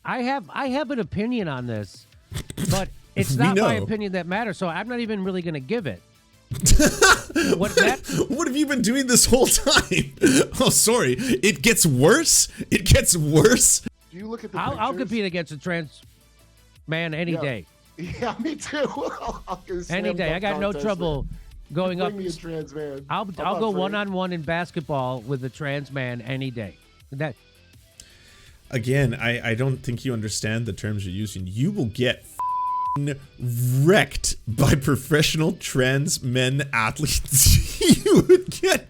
I have an opinion on this, but it's not my opinion that matters. So I'm not even really going to give it. What have you been doing this whole time? Oh, sorry. It gets worse. It gets worse. Do you look at the I'll compete against a trans man any day. Yeah, me too. Any day. I got no trouble going up. Me a trans man. I'll go one-on-one in basketball with a trans man any day. That. Again, I don't think you understand the terms you're using. You will get wrecked by professional trans men athletes. You would get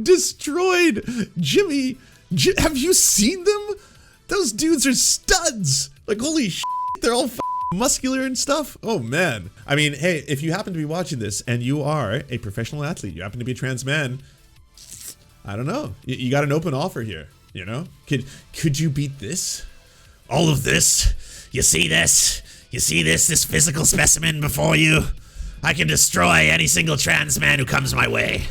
destroyed. Jimmy, have you seen them? Those dudes are studs. Like, holy shit, they're all muscular and stuff. Oh man. I mean, hey, if you happen to be watching this and you are a professional athlete, you happen to be a trans man, I don't know. You got an open offer here, you know? Could you beat this? All of this? You see this? You see this physical specimen before you? I can destroy any single trans man who comes my way.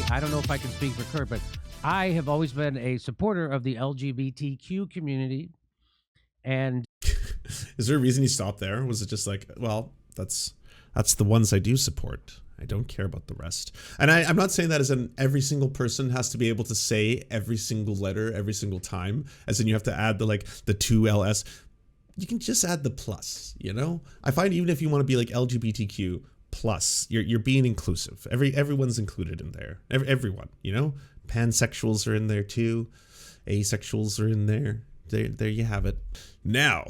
I don't know if I can speak for Kurt, but I have always been a supporter of the LGBTQ community. And is there a reason you stopped there? Was it just like, well, that's the ones I do support. I don't care about the rest. And I'm not saying that as in every single person has to be able to say every single letter every single time, as in you have to add the 2 LS. You can just add the plus, you know? I find even if you want to be like LGBTQ plus, you're being inclusive. Everyone's included in there. Everyone, you know? Pansexuals are in there too. Asexuals are in there. There you have it. Now,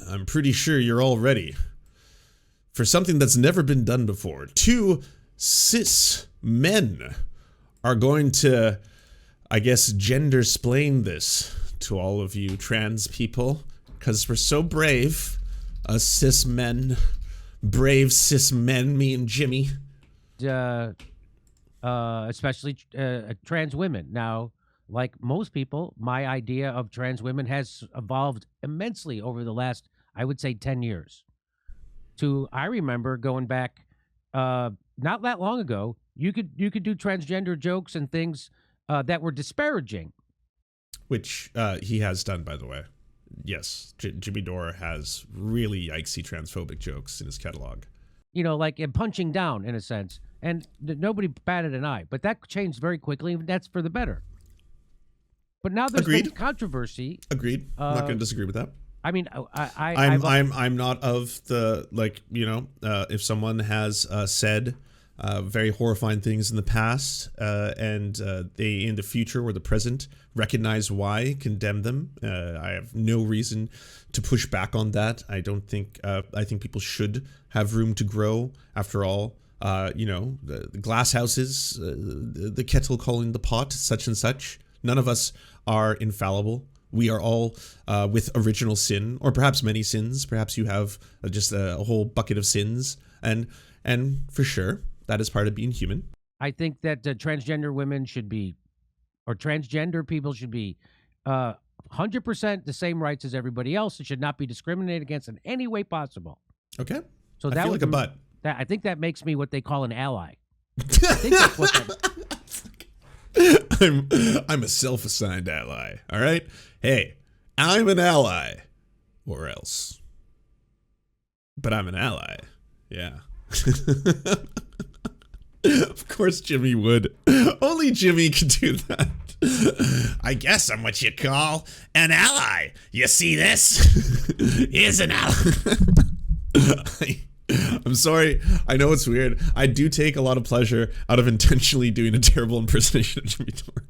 I'm pretty sure you're all ready for something that's never been done before. 2 cis men are going to, I guess, gender-splain this to all of you trans people, because we're so brave. Us cis men, brave cis men, me and Jimmy. Especially trans women. Now, like most people, my idea of trans women has evolved immensely over the last, I would say, 10 years. I remember going back not that long ago, you could do transgender jokes and things that were disparaging. Which he has done, by the way. Yes, Jimmy Dore has really yikesy transphobic jokes in his catalog. You know, like punching down in a sense. And nobody batted an eye. But that changed very quickly, and that's for the better. But now there's been controversy. Agreed. I'm not going to disagree with that. I mean, I'm not of the, like, you know, if someone has said very horrifying things in the past and they in the future or the present recognize why, condemn them. I have no reason to push back on that. I don't think I think people should have room to grow. After all, you know, the glass houses, the kettle calling the pot, such and such. None of us are infallible. We are all with original sin, or perhaps many sins. Perhaps you have just a whole bucket of sins, and for sure that is part of being human. I think that transgender women should be, or transgender people should be, 100% the same rights as everybody else. It should not be discriminated against in any way possible. Okay. So I feel like a butt. I think that makes me what they call an ally. I think that's what that. I'm a self-assigned ally, all right? Hey, I'm an ally, or else. But I'm an ally, yeah. Of course Jimmy would. Only Jimmy could do that. I guess I'm what you call an ally. You see this? Here's an ally. I'm sorry. I know it's weird. I do take a lot of pleasure out of intentionally doing a terrible impersonation of Jimmy Dore.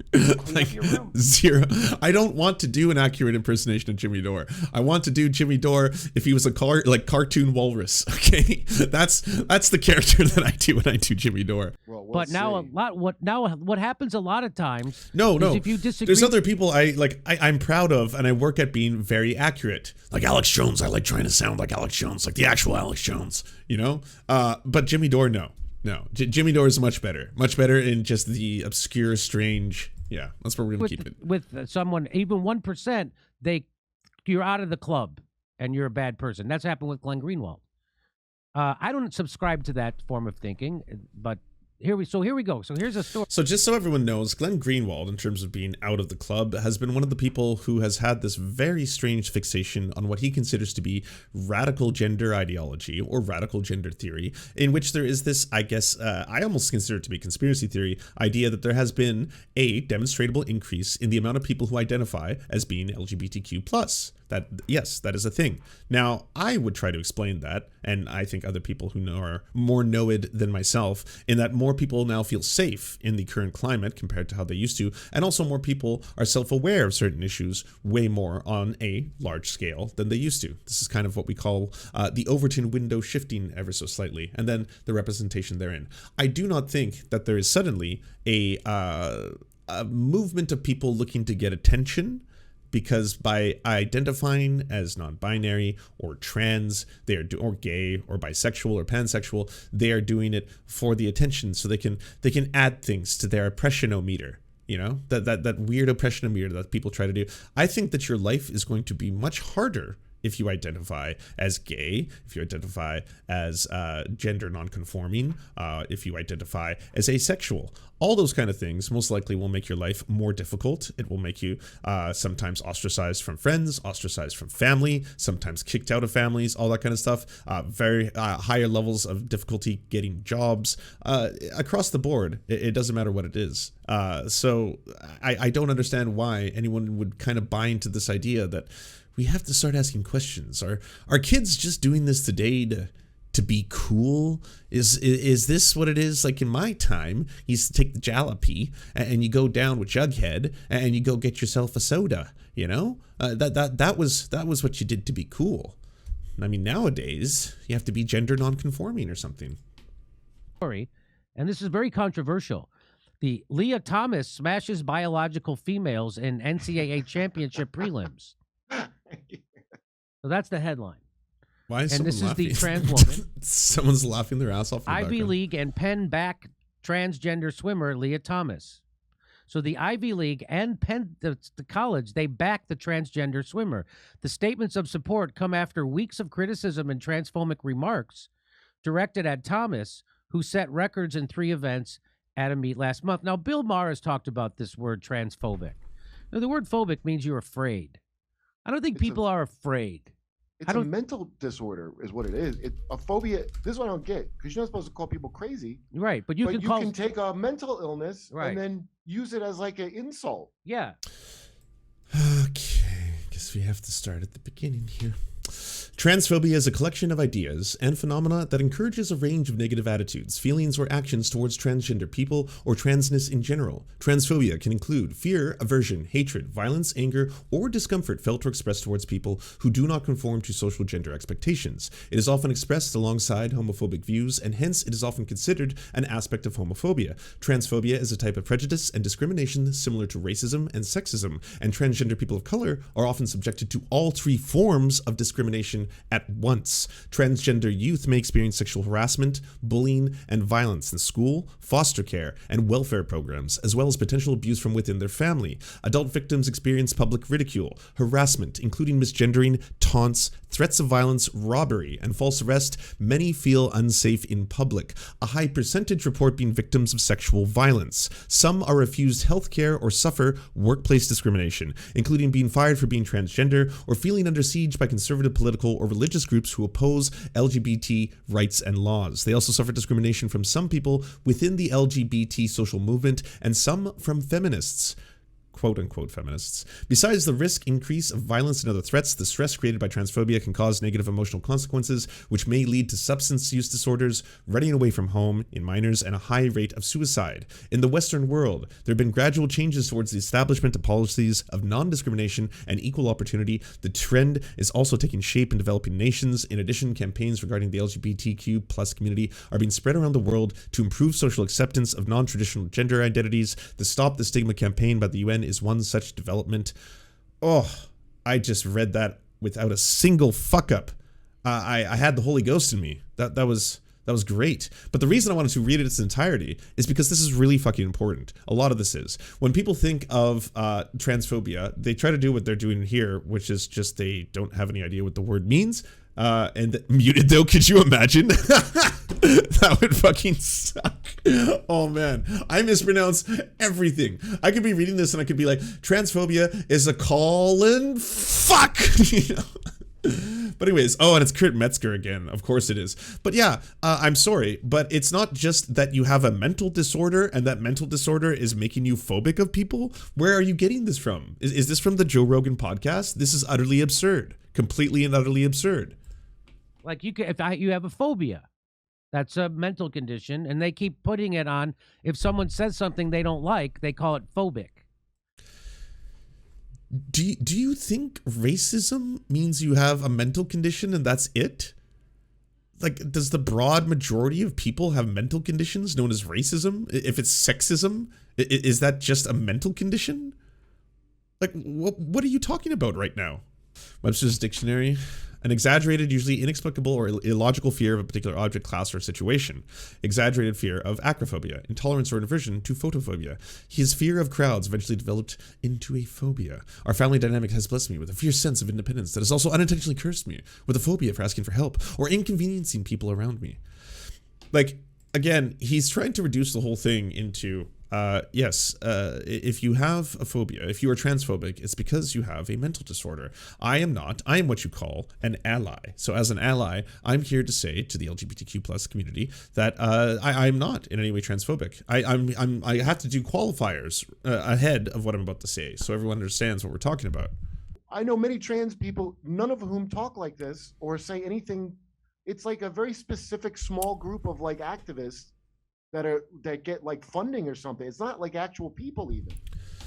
Like, zero. I don't want to do an accurate impersonation of Jimmy Dore. I want to do Jimmy Dore if he was a cartoon walrus. Okay, that's the character that I do when I do Jimmy Dore. Well, but now what happens a lot of times? No. If you disagree, there's other people I'm proud of, and I work at being very accurate. Like Alex Jones, I like trying to sound like Alex Jones, like the actual Alex Jones. You know, but Jimmy Dore, no. Jimmy Dore is much better in just the obscure, strange. Yeah, that's where we're gonna keep it. With someone, even 1%, you're out of the club and you're a bad person. That's happened with Glenn Greenwald. I don't subscribe to that form of thinking, but here we go. So here's a story. So just so everyone knows, Glenn Greenwald, in terms of being out of the club, has been one of the people who has had this very strange fixation on what he considers to be radical gender ideology or radical gender theory, in which there is this, I guess, I almost consider it to be conspiracy theory, idea that there has been a demonstrable increase in the amount of people who identify as being LGBTQ+. That, yes, that is a thing. Now, I would try to explain that, and I think other people who know are more know-ed than myself, in that more people now feel safe in the current climate compared to how they used to, and also more people are self-aware of certain issues way more on a large scale than they used to. This is kind of what we call the Overton window shifting ever so slightly, and then the representation therein. I do not think that there is suddenly a movement of people looking to get attention, because by identifying as non-binary or trans, they are or gay or bisexual or pansexual, they are doing it for the attention, so they can add things to their oppressionometer. You know, that weird oppressionometer that people try to do. I think that your life is going to be much harder if you identify as gay, if you identify as gender nonconforming, if you identify as asexual. All those kind of things most likely will make your life more difficult. It will make you sometimes ostracized from friends, ostracized from family, sometimes kicked out of families, all that kind of stuff. Very higher levels of difficulty getting jobs. Across the board, it doesn't matter what it is. So I don't understand why anyone would kind of buy into this idea that we have to start asking questions. Are kids just doing this today to be cool? Is this what it is? Like in my time, you used to take the jalopy and you go down with Jughead and you go get yourself a soda. You know, that was what you did to be cool. I mean, nowadays you have to be gender nonconforming or something. Story, and this is very controversial. The Lia Thomas smashes biological females in NCAA championship prelims. So that's the headline. Why is and this laughing? Is the trans woman. Someone's laughing their ass off. Ivy League and Penn back transgender swimmer Lia Thomas. So the Ivy League and Penn, the college, they back the transgender swimmer. The statements of support come after weeks of criticism and transphobic remarks directed at Thomas, who set records in 3 events at a meet last month. Now, Bill Maher has talked about this word transphobic. Now, the word phobic means you're afraid. I don't think people are afraid. It's a mental disorder is what it is. A phobia, this is what I don't get, because you're not supposed to call people crazy. Right, but you can take a mental illness and then use it as like an insult. Yeah. Okay, guess we have to start at the beginning here. Transphobia is a collection of ideas and phenomena that encourages a range of negative attitudes, feelings, or actions towards transgender people or transness in general. Transphobia can include fear, aversion, hatred, violence, anger, or discomfort felt or expressed towards people who do not conform to social gender expectations. It is often expressed alongside homophobic views, and hence it is often considered an aspect of homophobia. Transphobia is a type of prejudice and discrimination similar to racism and sexism, and transgender people of color are often subjected to all 3 forms of discrimination at once. Transgender youth may experience sexual harassment, bullying, and violence in school, foster care, and welfare programs, as well as potential abuse from within their family. Adult victims experience public ridicule, harassment, including misgendering, taunts, threats of violence, robbery, and false arrest. Many feel unsafe in public. A high percentage report being victims of sexual violence. Some are refused health care or suffer workplace discrimination, including being fired for being transgender or feeling under siege by conservative political or religious groups who oppose LGBT rights and laws. They also suffer discrimination from some people within the LGBT social movement and some from feminists. Quote-unquote feminists. Besides the risk increase of violence and other threats, the stress created by transphobia can cause negative emotional consequences, which may lead to substance use disorders, running away from home in minors, and a high rate of suicide. In the Western world, there have been gradual changes towards the establishment of policies of non-discrimination and equal opportunity. The trend is also taking shape in developing nations. In addition, campaigns regarding the LGBTQ plus community are being spread around the world to improve social acceptance of non-traditional gender identities. The Stop the Stigma campaign by the UN is one such development. Oh, I just read that without a single fuck up. I had the Holy Ghost in me. That was great. But the reason I wanted to read it in its entirety is because this is really fucking important. A lot of this is. When people think of transphobia, they try to do what they're doing here, which is just they don't have any idea what the word means. and muted though. Could you imagine? That would fucking suck. Oh man, I mispronounce everything. I could be reading this and I could be like, transphobia is a colon fuck. You know? But anyways, oh, and it's Kurt Metzger again. Of course it is. But yeah, I'm sorry, but it's not just that you have a mental disorder and that mental disorder is making you phobic of people. Where are you getting this from? Is this from the Joe Rogan podcast? This is utterly absurd. Completely and utterly absurd. Like you have a phobia. That's a mental condition, and they keep putting it on. If someone says something they don't like, they call it phobic. Do you think racism means you have a mental condition and that's it? Like, does the broad majority of people have mental conditions known as racism? If it's sexism, is that just a mental condition? Like, what are you talking about right now? Webster's Dictionary. An exaggerated, usually inexplicable or illogical fear of a particular object, class, or situation. Exaggerated fear of acrophobia, intolerance or aversion to photophobia. His fear of crowds eventually developed into a phobia. Our family dynamic has blessed me with a fierce sense of independence that has also unintentionally cursed me with a phobia for asking for help or inconveniencing people around me. Like, again, he's trying to reduce the whole thing into yes, if you have a phobia, if you are transphobic, it's because you have a mental disorder. I am not. I am what you call an ally. So as an ally, I'm here to say to the LGBTQ plus community that I'm not in any way transphobic. I have to do qualifiers ahead of what I'm about to say, so everyone understands what we're talking about. I know many trans people, none of whom talk like this or say anything. It's like a very specific small group of like activists that get like funding or something. It's not like actual people even.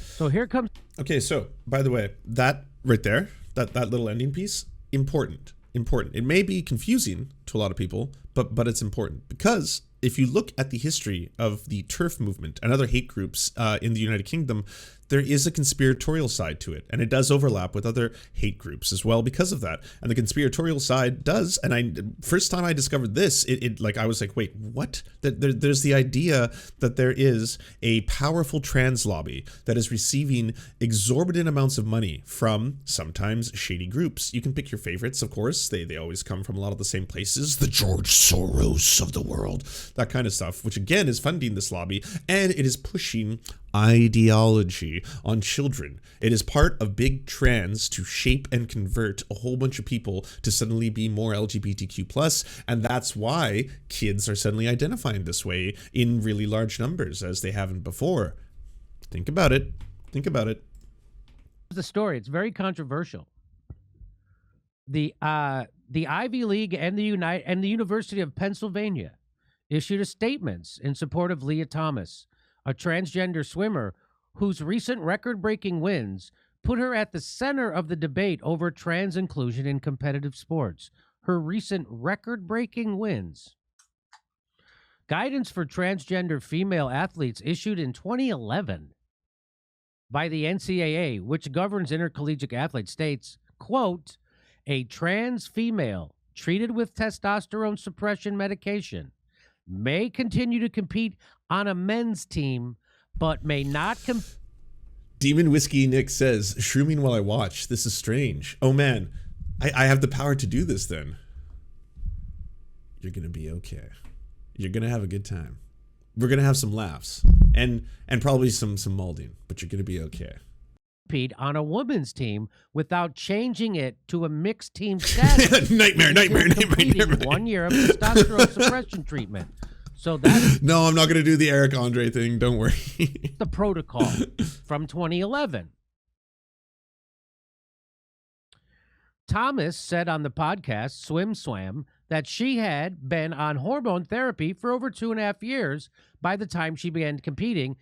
So here comes. Okay, so by the way, that right there, that little ending piece, important. It may be confusing to a lot of people, but it's important because if you look at the history of the TERF movement and other hate groups in the United Kingdom, there is a conspiratorial side to it, and it does overlap with other hate groups as well because of that. And the conspiratorial side does, and first time I discovered this, it like I was like, wait, what? There's the idea that there is a powerful trans lobby that is receiving exorbitant amounts of money from sometimes shady groups. You can pick your favorites, of course. They always come from a lot of the same places. The George Soros of the world, that kind of stuff, which again is funding this lobby, and it is pushing ideology on children. It is part of big trends to shape and convert a whole bunch of people to suddenly be more LGBTQ plus, and that's why kids are suddenly identifying this way in really large numbers as they haven't before. Think about it. The story. It's very controversial. The Ivy League and the University of Pennsylvania issued a statements in support of Lia Thomas, a transgender swimmer whose recent record-breaking wins put her at the center of the debate over trans inclusion in competitive sports. Her recent record-breaking wins. Guidance for transgender female athletes issued in 2011 by the NCAA, which governs intercollegiate athletes, states, quote, a trans female treated with testosterone suppression medication may continue to compete on a men's team, but may not Demon Whiskey Nick says, shrooming while I watch. This is strange. Oh man, I have the power to do this then. You're gonna be okay. You're gonna have a good time. We're gonna have some laughs and probably some molding, but you're gonna be okay. Compete on a women's team without changing it to a mixed team status. nightmare. 1 year of testosterone suppression treatment. So that's no, I'm not going to do the Eric Andre thing. Don't worry. The protocol from 2011. Thomas said on the podcast Swim Swam that she had been on hormone therapy for over 2.5 years by the time she began competing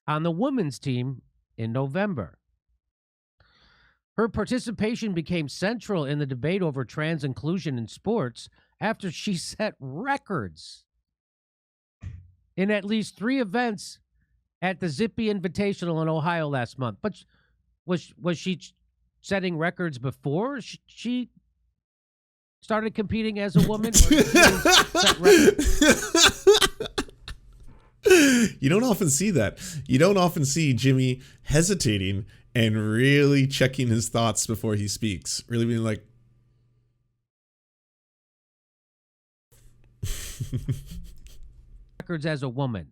on the women's team in November. Her participation became central in the debate over trans inclusion in sports after she set records in at least 3 events at the Zippy Invitational in Ohio last month. But was she setting records before she started competing as a woman? You don't often see that. You don't often see Jimmy hesitating and really checking his thoughts before he speaks. Really being like, records as a woman?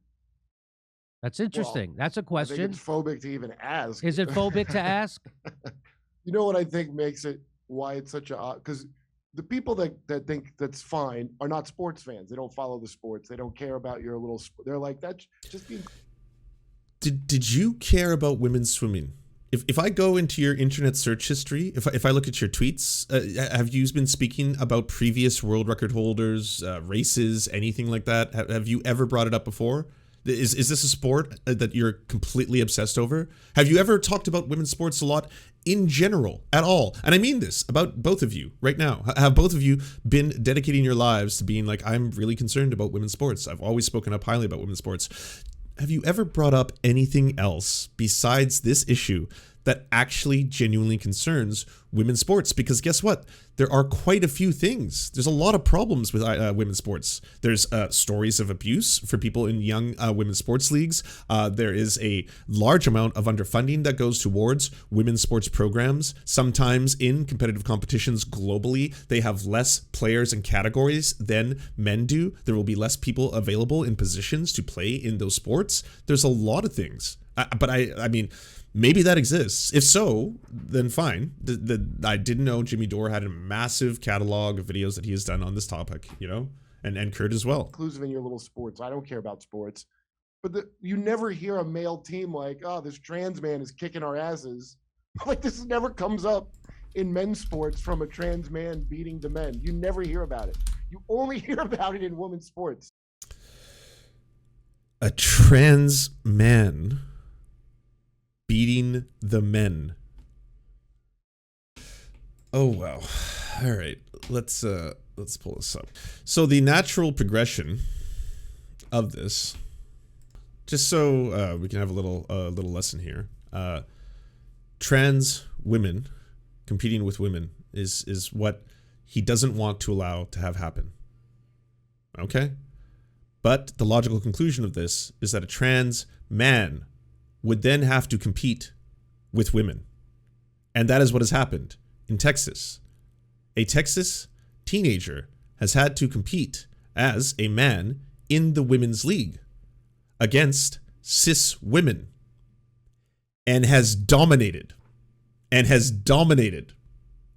That's interesting. Well, That's a I think question. it's phobic to even ask. Is it phobic to ask? You know what I think makes it why it's such a because the people that think that's fine are not sports fans. They don't follow the sports. They don't care about your little. They're like that's just being. Did you care about women's swimming? If I go into your internet search history, if I look at your tweets, have you been speaking about previous world record holders, races, anything like that? Have you ever brought it up before? Is this a sport that you're completely obsessed over? Have you ever talked about women's sports a lot in general at all? And I mean this about both of you right now. Have both of you been dedicating your lives to being like, I'm really concerned about women's sports. I've always spoken up highly about women's sports. Have you ever brought up anything else besides this issue that actually genuinely concerns women's sports? Because guess what? There are quite a few things. There's a lot of problems with women's sports. There's stories of abuse for people in young women's sports leagues. There is a large amount of underfunding that goes towards women's sports programs. Sometimes in competitive competitions globally, they have less players and categories than men do. There will be less people available in positions to play in those sports. There's a lot of things. But I mean, maybe that exists. If so, then fine. I didn't know Jimmy Dore had a massive catalog of videos that he has done on this topic, you know, and Kurt as well. Inclusive in your little sports. I don't care about sports, but you never hear a male team like, oh, this trans man is kicking our asses. Like this never comes up in men's sports from a trans man beating the men. You never hear about it. You only hear about it in women's sports. A trans man beating the men. Oh wow. All right. Let's pull this up. So the natural progression of this, just so we can have a little lesson here. Trans women competing with women is what he doesn't want to allow to have happen. Okay? But the logical conclusion of this is that a trans man would then have to compete with women. And that is what has happened in Texas. A Texas teenager has had to compete as a man in the women's league against cis women and has dominated.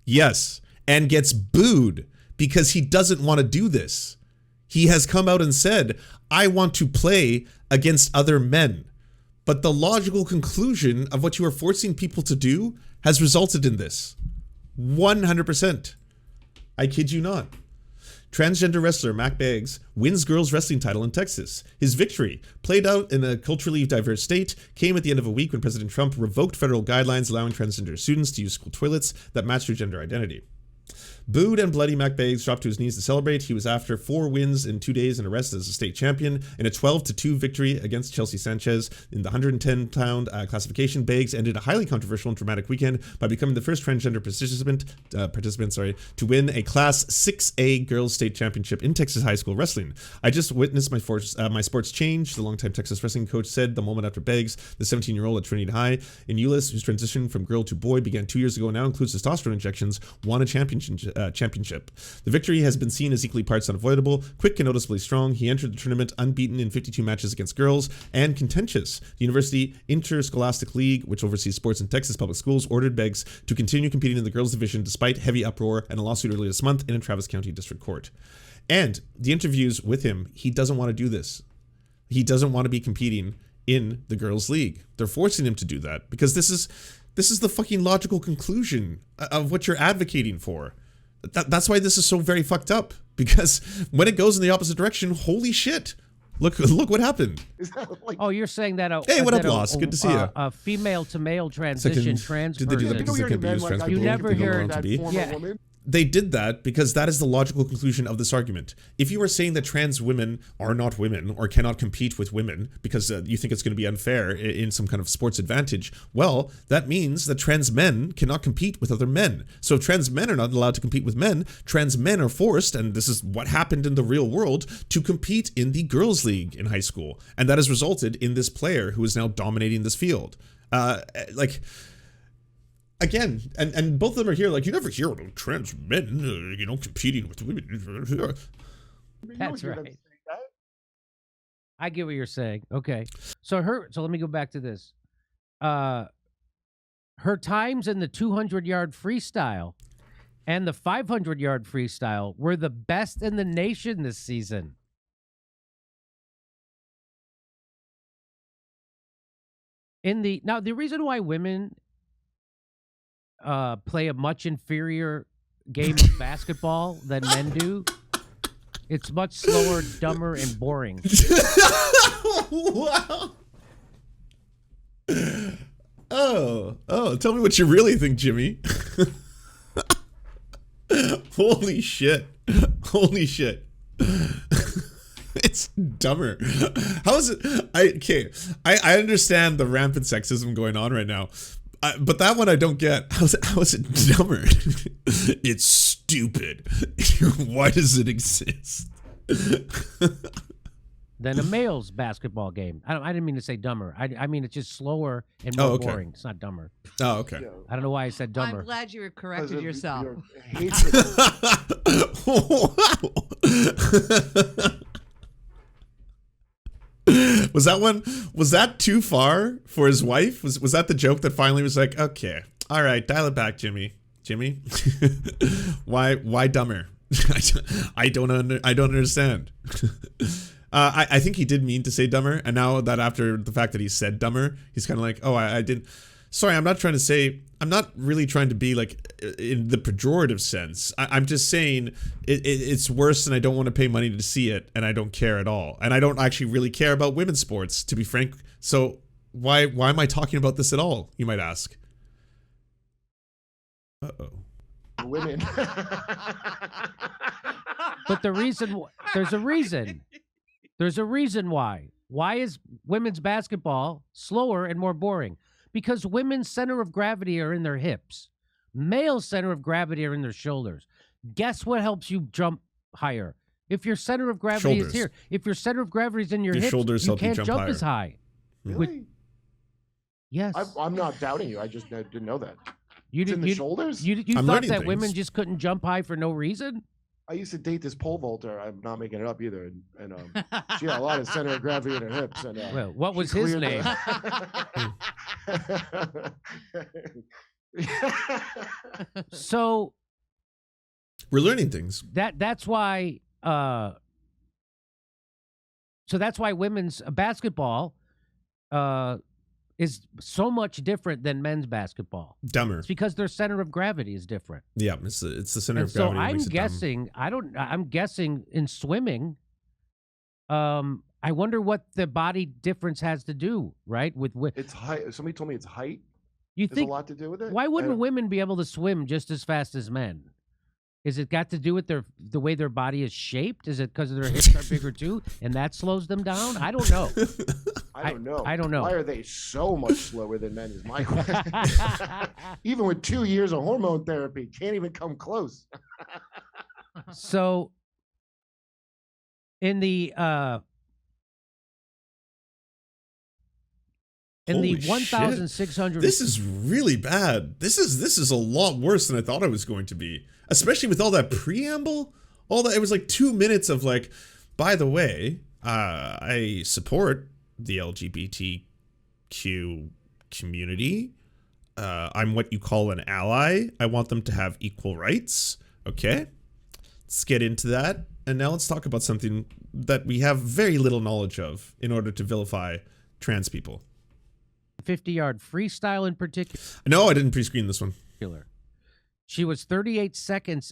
Yes, and gets booed because he doesn't want to do this. He has come out and said, I want to play against other men. But the logical conclusion of what you are forcing people to do has resulted in this. 100%. I kid you not. Transgender wrestler Mack Beggs wins girls wrestling title in Texas. His victory, played out in a culturally diverse state, came at the end of a week when President Trump revoked federal guidelines allowing transgender students to use school toilets that match their gender identity. Booed and bloody, Mack Beggs dropped to his knees to celebrate. He was after 4 wins in 2 days and arrested as a state champion. In a 12-2 victory against Chelsea Sanchez in the 110-pound classification, Beggs ended a highly controversial and dramatic weekend by becoming the first transgender participant to win a Class 6A Girls State Championship in Texas high school wrestling. I just witnessed my sports change, the longtime Texas wrestling coach said the moment after Beggs, the 17-year-old at Trinity High in Euless, whose transition from girl to boy began 2 years ago and now includes testosterone injections, won a championship. The victory has been seen as equally parts unavoidable, quick and noticeably strong. He entered the tournament unbeaten in 52 matches against girls and contentious. The University Interscholastic League, which oversees sports in Texas public schools, ordered Beggs to continue competing in the girls division despite heavy uproar and a lawsuit earlier this month in a Travis County District Court. And the interviews with him, he doesn't want to do this. He doesn't want to be competing in the girls' league. They're forcing him to do that because this is the fucking logical conclusion of what you're advocating for. That's why this is so very fucked up, because when it goes in the opposite direction, holy shit, look what happened. Is that like, Oh, you're saying that Hey, what up, Loss? Good to see you. A female to male transition trans Did they do that person. because they can't be used trans people? You never They don't hear want to be? Yeah. woman? They did that because that is the logical conclusion of this argument. If you are saying that trans women are not women or cannot compete with women because you think it's going to be unfair in some kind of sports advantage, well, that means that trans men cannot compete with other men. So if trans men are not allowed to compete with men, trans men are forced, and this is what happened in the real world, to compete in the girls' league in high school. And that has resulted in this player who is now dominating this field. Again, and both of them are here, like, you never hear about trans men, competing with women. That's right. I get what you're saying. Okay. So let me go back to this. Her times in the 200-yard freestyle and the 500-yard freestyle were the best in the nation this season. Now the reason why women play a much inferior game of basketball than men do, it's much slower, dumber, and boring. Wow. Oh, tell me what you really think, Jimmy. Holy shit. It's dumber. How is it? I understand the rampant sexism going on right now. But that one I don't get. How is it dumber? It's stupid. Why does it exist? Than a male's basketball game. I didn't mean to say dumber. I mean it's just slower and more boring. It's not dumber. Oh, okay. Yeah. I don't know why I said dumber. I'm glad you corrected yourself. Your hatred. Was that too far for his wife? Was that the joke that finally was like, okay, all right, dial it back, Jimmy. Why dumber? I don't understand. I think he did mean to say dumber, and now that after the fact that he said dumber, he's kind of like, oh, I didn't. Sorry, I'm not really trying to be like in the pejorative sense. I'm just saying it's worse, and I don't want to pay money to see it, and I don't care at all, and I don't actually really care about women's sports, to be frank. So why am I talking about this at all? You might ask. Women. But there's a reason. There's a reason why. Why is women's basketball slower and more boring? Because women's center of gravity are in their hips. Male center of gravity are in their shoulders. Guess what helps you jump higher? If your center of gravity is here, if your center of gravity is in your hips, shoulders you help you can't jump jump higher. as high. Really? Yes. I'm not doubting you. I just didn't know that. You It's in the shoulders? You I'm thought learning that things. women just couldn't jump high for no reason? I used to date this pole vaulter. I'm not making it up either. And she had a lot of center of gravity in her hips. And Well, what she was his cleared name? So We're learning things. that's why women's basketball is so much different than men's basketball. Dumber. It's because their center of gravity is different. Yeah, it's the center And of so gravity. that I'm makes it dumb. guessing I'm guessing in swimming, I wonder what the body difference has to do, right? With it's height. Somebody told me it's height. you There's think a lot to do with it. why wouldn't And women be able to swim just as fast as men? Is it got to do with the way their body is shaped? Is it because their hips are bigger too, and that slows them down? I don't know. I don't know. I don't know. Why are they so much slower than men? Is my question. Even with 2 years of hormone therapy, can't even come close. So in the Holy shit. 1,600. This is really bad. This is a lot worse than I thought it was going to be. Especially with all that preamble. All that, it was like 2 minutes of like, by the way, I support the LGBTQ community. I'm what you call an ally. I want them to have equal rights. Okay, let's get into that. And now let's talk about something that we have very little knowledge of in order to vilify trans people. 50-yard freestyle in particular. No, I didn't pre-screen this one. She was 38 seconds.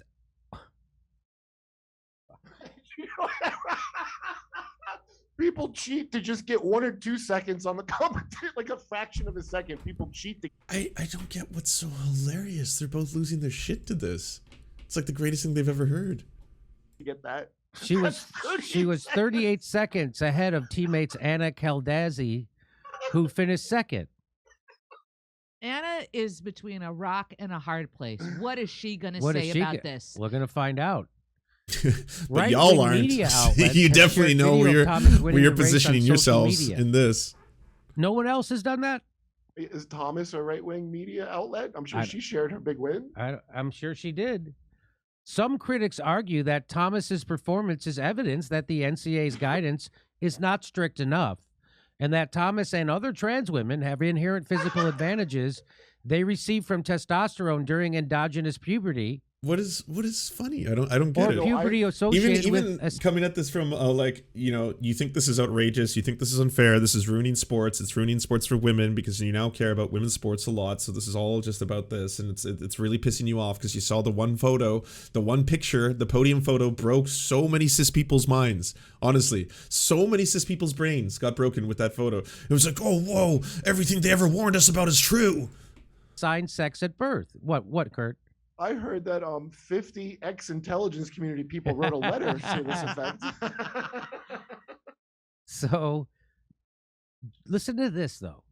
People cheat to just get 1 or 2 seconds on the competition, like a fraction of a second. People cheat to. I don't get what's so hilarious. They're both losing their shit to this. It's like the greatest thing they've ever heard. Get that? She was 38 seconds ahead of teammates Anna Kaldazzi, who finished second. Anna is between a rock and a hard place. What is she going to What is say she about go- this? We're gonna find out. But y'all aren't. Media outlets You have definitely shared know video of Thomas winning where you're the race on positioning social yourselves media. in this. No one else has done that. Is Thomas a right-wing media outlet? I'm sure I- she shared her big win. I'm sure she did. Some critics argue that Thomas's performance is evidence that the NCAA's guidance is not strict enough, and that Thomas and other trans women have inherent physical advantages they receive from testosterone during endogenous puberty What is funny? I don't get or it. puberty associated Even with coming at this from like, you know, you think this is outrageous, you think this is unfair, this is ruining sports, it's ruining sports for women because you now care about women's sports a lot, so this is all just about this, and it's really pissing you off because you saw the one photo, the one picture, the podium photo broke so many cis people's minds. Honestly, so many cis people's brains got broken with that photo. It was like, oh whoa, everything they ever warned us about is true. assigned sex at birth. What, Kurt? I heard that 50 ex-intelligence community people wrote a letter to this effect. So, listen to this, though.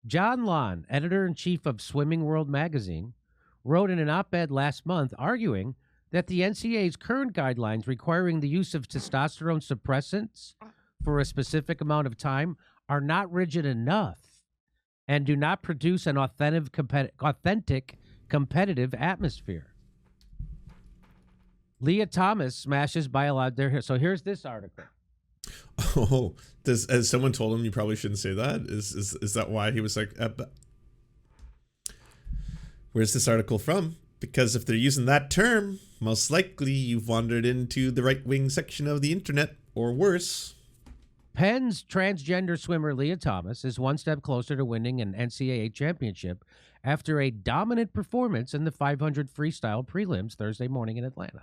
John Lon, editor-in-chief of Swimming World magazine, wrote in an op-ed last month arguing that the NCAA's current guidelines requiring the use of testosterone suppressants for a specific amount of time are not rigid enough and do not produce an authentic competitive atmosphere. Lia Thomas smashes biological. So here's this article. Oh, as someone told him you probably shouldn't say that? Is that why he was like, where's this article from? Because if they're using that term, most likely you've wandered into the right-wing section of the internet, or worse. Penn's transgender swimmer Lia Thomas is one step closer to winning an NCAA championship after a dominant performance in the 500 freestyle prelims Thursday morning in Atlanta.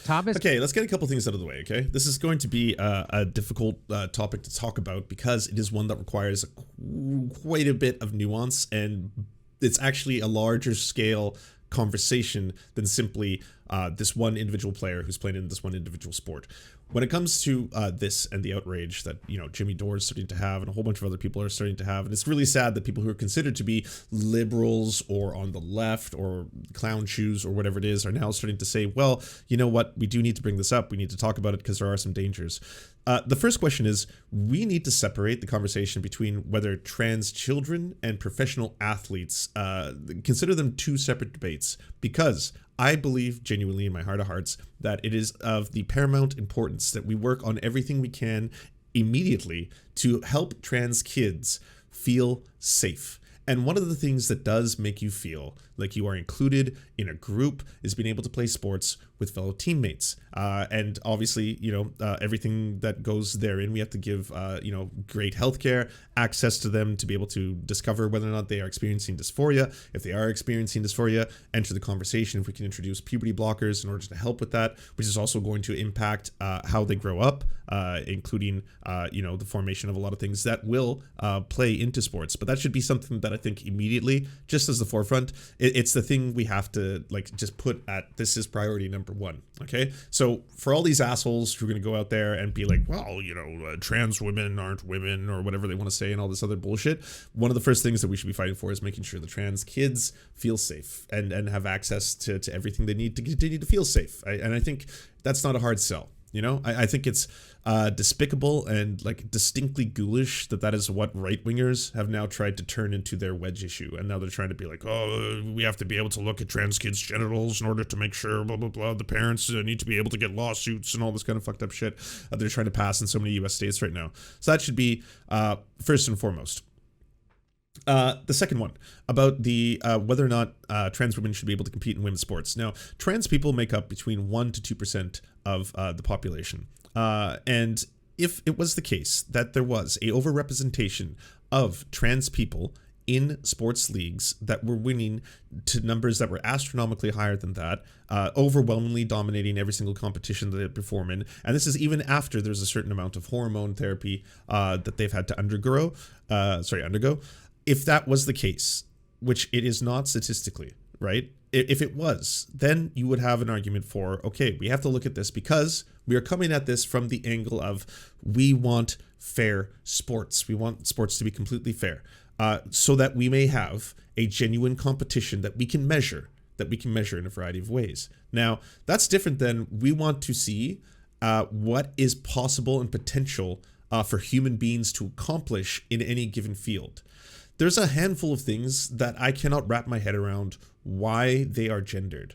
Thomas. Okay, let's get a couple things out of the way, okay? This is going to be a difficult topic to talk about because it is one that requires quite a bit of nuance, and it's actually a larger scale conversation than simply this one individual player who's playing in this one individual sport. When it comes to this and the outrage that, you know, Jimmy Dore is starting to have and a whole bunch of other people are starting to have, and it's really sad that people who are considered to be liberals or on the left or clown shoes or whatever it is are now starting to say, well, you know what, we do need to bring this up. We need to talk about it because there are some dangers. The first question is, we need to separate the conversation between whether trans children and professional athletes, consider them two separate debates, because I believe genuinely in my heart of hearts that it is of the paramount importance that we work on everything we can immediately to help trans kids feel safe. And one of the things that does make you feel like you are included in a group is being able to play sports with fellow teammates. And obviously, you know, everything that goes therein, we have to give, you know, great healthcare, access to them to be able to discover whether or not they are experiencing dysphoria. If they are experiencing dysphoria, enter the conversation. If we can introduce puberty blockers in order to help with that, which is also going to impact how they grow up, including, you know, the formation of a lot of things that will play into sports. But that should be something that I think immediately, just as the forefront, it's the thing we have to like just put at this is priority number one. Okay, so for all these assholes who are going to go out there and be like, well, you know, trans women aren't women or whatever they want to say and all this other bullshit, one of the first things that we should be fighting for is making sure the trans kids feel safe and have access to everything they need to continue to feel safe. And I think that's not a hard sell. You know, I think it's despicable and like distinctly ghoulish that is what right-wingers have now tried to turn into their wedge issue. And now they're trying to be like, oh, we have to be able to look at trans kids' genitals in order to make sure, blah, blah, blah. The parents need to be able to get lawsuits and all this kind of fucked up shit that they're trying to pass in so many U.S. states right now. So that should be first and foremost. The second one about the whether or not trans women should be able to compete in women's sports. Now, trans people make up between 1% to 2% of the population. And if it was the case that there was a overrepresentation of trans people in sports leagues that were winning to numbers that were astronomically higher than that, overwhelmingly dominating every single competition that they perform in, and this is even after there's a certain amount of hormone therapy that they've had to undergo. If that was the case, which it is not statistically, right? If it was, then you would have an argument for, okay, we have to look at this because we are coming at this from the angle of we want fair sports. We want sports to be completely fair, so that we may have a genuine competition that we can measure in a variety of ways. Now, that's different than we want to see what is possible and potential for human beings to accomplish in any given field. There's a handful of things that I cannot wrap my head around why they are gendered.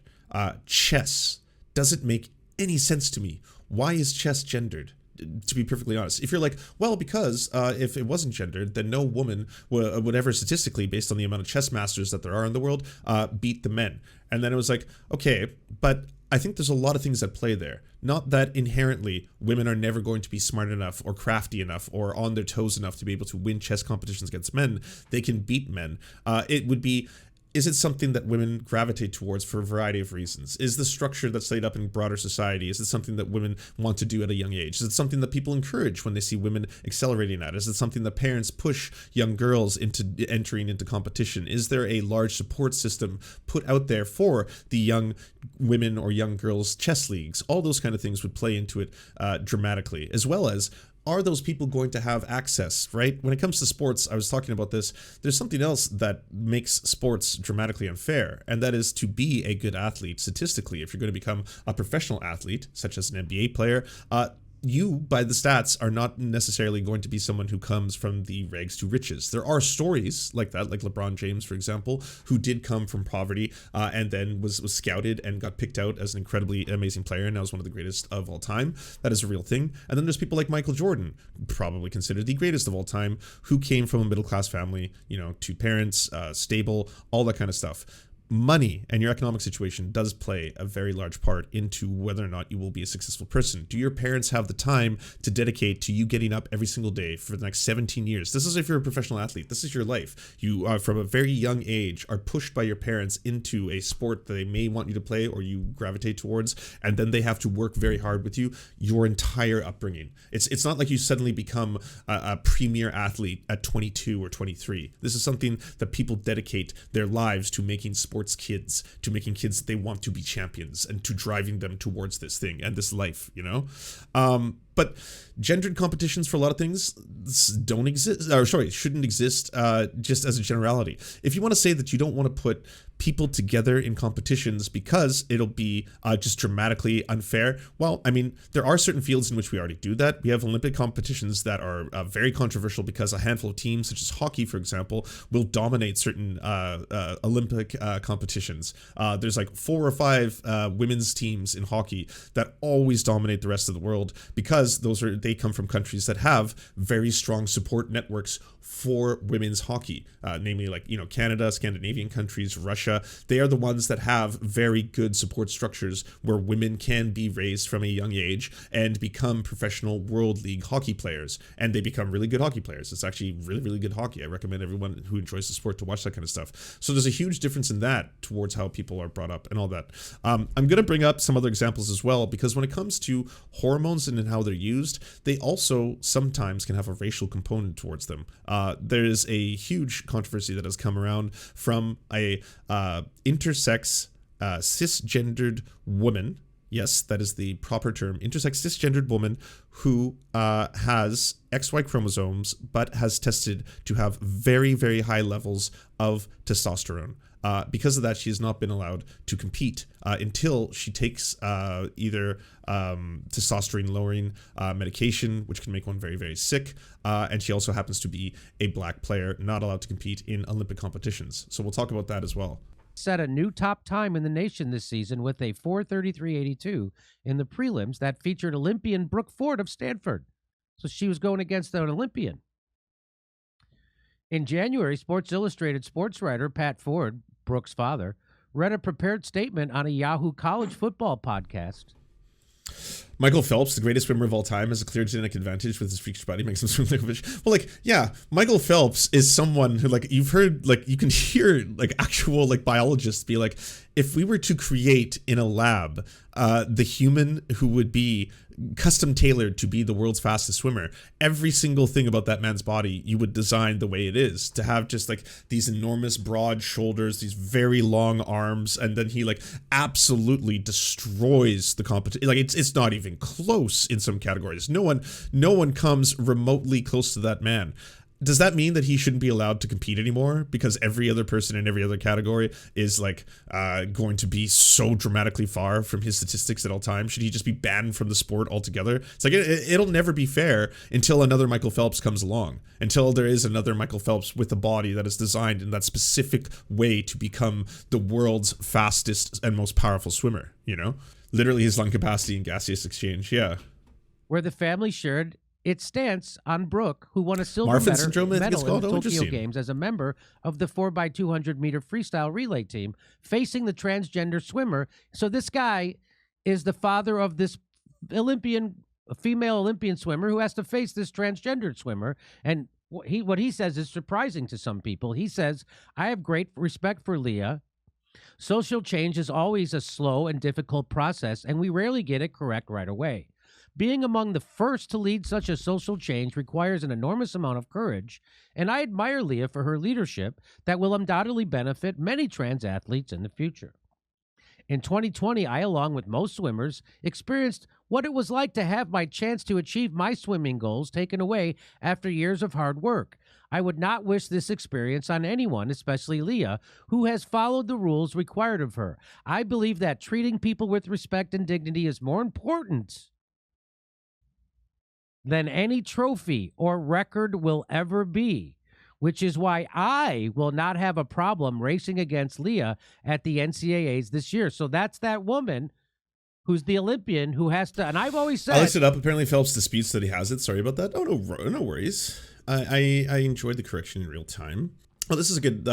Chess doesn't make any sense to me. Why is chess gendered? to be perfectly honest. If you're like, well, because if it wasn't gendered, then no woman would ever statistically, based on the amount of chess masters that there are in the world, beat the men. And then it was like, okay, but I think there's a lot of things at play there. Not that inherently women are never going to be smart enough or crafty enough or on their toes enough to be able to win chess competitions against men. They can beat men. It would be, is it something that women gravitate towards for a variety of reasons? Is the structure that's laid up in broader society, is it something that women want to do at a young age? Is it something that people encourage when they see women accelerating at? Is it something that parents push young girls into entering into competition? Is there a large support system put out there for the young women or young girls chess leagues? All those kind of things would play into it dramatically, as well as, are those people going to have access, right? When it comes to sports, I was talking about this, there's something else that makes sports dramatically unfair, and that is to be a good athlete statistically. If you're going to become a professional athlete, such as an NBA player, you, by the stats, are not necessarily going to be someone who comes from the rags to riches. There are stories like that, like LeBron James, for example, who did come from poverty and then was scouted and got picked out as an incredibly amazing player and now is one of the greatest of all time. That is a real thing. And then there's people like Michael Jordan, probably considered the greatest of all time, who came from a middle-class family, you know, two parents, stable, all that kind of stuff. Money and your economic situation does play a very large part into whether or not you will be a successful person. Do your parents have the time to dedicate to you getting up every single day for the next 17 years? This is if you're a professional athlete. This is your life. You are, from a very young age, are pushed by your parents into a sport that they may want you to play or you gravitate towards, and then they have to work very hard with you your entire upbringing. It's not like you suddenly become a premier athlete at 22 or 23. This is something that people dedicate their lives to, making sports kids, to making kids that they want to be champions and to driving them towards this thing and this life, you know? But gendered competitions for a lot of things don't exist, or sorry, shouldn't exist just as a generality. If you want to say that you don't want to put people together in competitions because it'll be just dramatically unfair, well, I mean, there are certain fields in which we already do that. We have Olympic competitions that are very controversial because a handful of teams, such as hockey, for example, will dominate certain Olympic competitions. There's like 4 or 5 women's teams in hockey that always dominate the rest of the world because they come from countries that have very strong support networks for women's hockey, namely like, you know, Canada, Scandinavian countries, Russia. They are the ones that have very good support structures where women can be raised from a young age and become professional World League hockey players, and they become really good hockey players. It's actually really, really good hockey. I recommend everyone who enjoys the sport to watch that kind of stuff. So there's a huge difference in that towards how people are brought up and all that. I'm going to bring up some other examples as well, because when it comes to hormones and how they're used, they also sometimes can have a racial component towards them. There is a huge controversy that has come around from a intersex cisgendered woman. Yes, that is the proper term. Intersex cisgendered woman who has XY chromosomes but has tested to have very, very high levels of testosterone. Because of that, she has not been allowed to compete until she takes either testosterone-lowering medication, which can make one very, very sick, and she also happens to be a black player, not allowed to compete in Olympic competitions. So we'll talk about that as well. Set a new top time in the nation this season with a 4:33.82 in the prelims that featured Olympian Brooke Ford of Stanford. So she was going against an Olympian. In January, Sports Illustrated sports writer Pat Ford, Brooke's father, read a prepared statement on a Yahoo college football podcast. Michael Phelps, the greatest swimmer of all time, has a clear genetic advantage with his freakish body, makes him swim like a fish. Well, like, yeah, Michael Phelps is someone who, like, you've heard, like, you can hear, like, actual, like, biologists be like, if we were to create in a lab the human who would be custom tailored to be the world's fastest swimmer, every single thing about that man's body you would design the way it is, to have just like these enormous broad shoulders, these very long arms, and then he like absolutely destroys the competition. Like it's not even close in some categories. No one comes remotely close to that man. Does that mean that he shouldn't be allowed to compete anymore because every other person in every other category is like going to be so dramatically far from his statistics at all times? Should he just be banned from the sport altogether? It's like it'll never be fair until another Michael Phelps comes along, until there is another Michael Phelps with a body that is designed in that specific way to become the world's fastest and most powerful swimmer, you know? Literally his lung capacity and gaseous exchange, yeah. where the family shared its stance on Brooke, who won a silver Marfan medal, syndrome, I think it's medal in called. the Oh, Tokyo interesting. Games as a member of the 4x200 meter freestyle relay team, facing the transgender swimmer. So this guy is the father of this female Olympian swimmer who has to face this transgendered swimmer. And what he says is surprising to some people. He says, "I have great respect for Lia. Social change is always a slow and difficult process, and we rarely get it correct right away. Being among the first to lead such a social change requires an enormous amount of courage, and I admire Lia for her leadership that will undoubtedly benefit many trans athletes in the future." In 2020, I, along with most swimmers, experienced what it was like to have my chance to achieve my swimming goals taken away after years of hard work. I would not wish this experience on anyone, especially Lia, who has followed the rules required of her. I believe that treating people with respect and dignity is more important than any trophy or record will ever be, which is why I will not have a problem racing against Lia at the NCAAs this year. So that's that woman who's the Olympian who has to, and I've always said— I looked it up. Apparently Phelps disputes that he has it. Sorry about that. Oh, no worries. I enjoyed the correction in real time. Oh, this is a good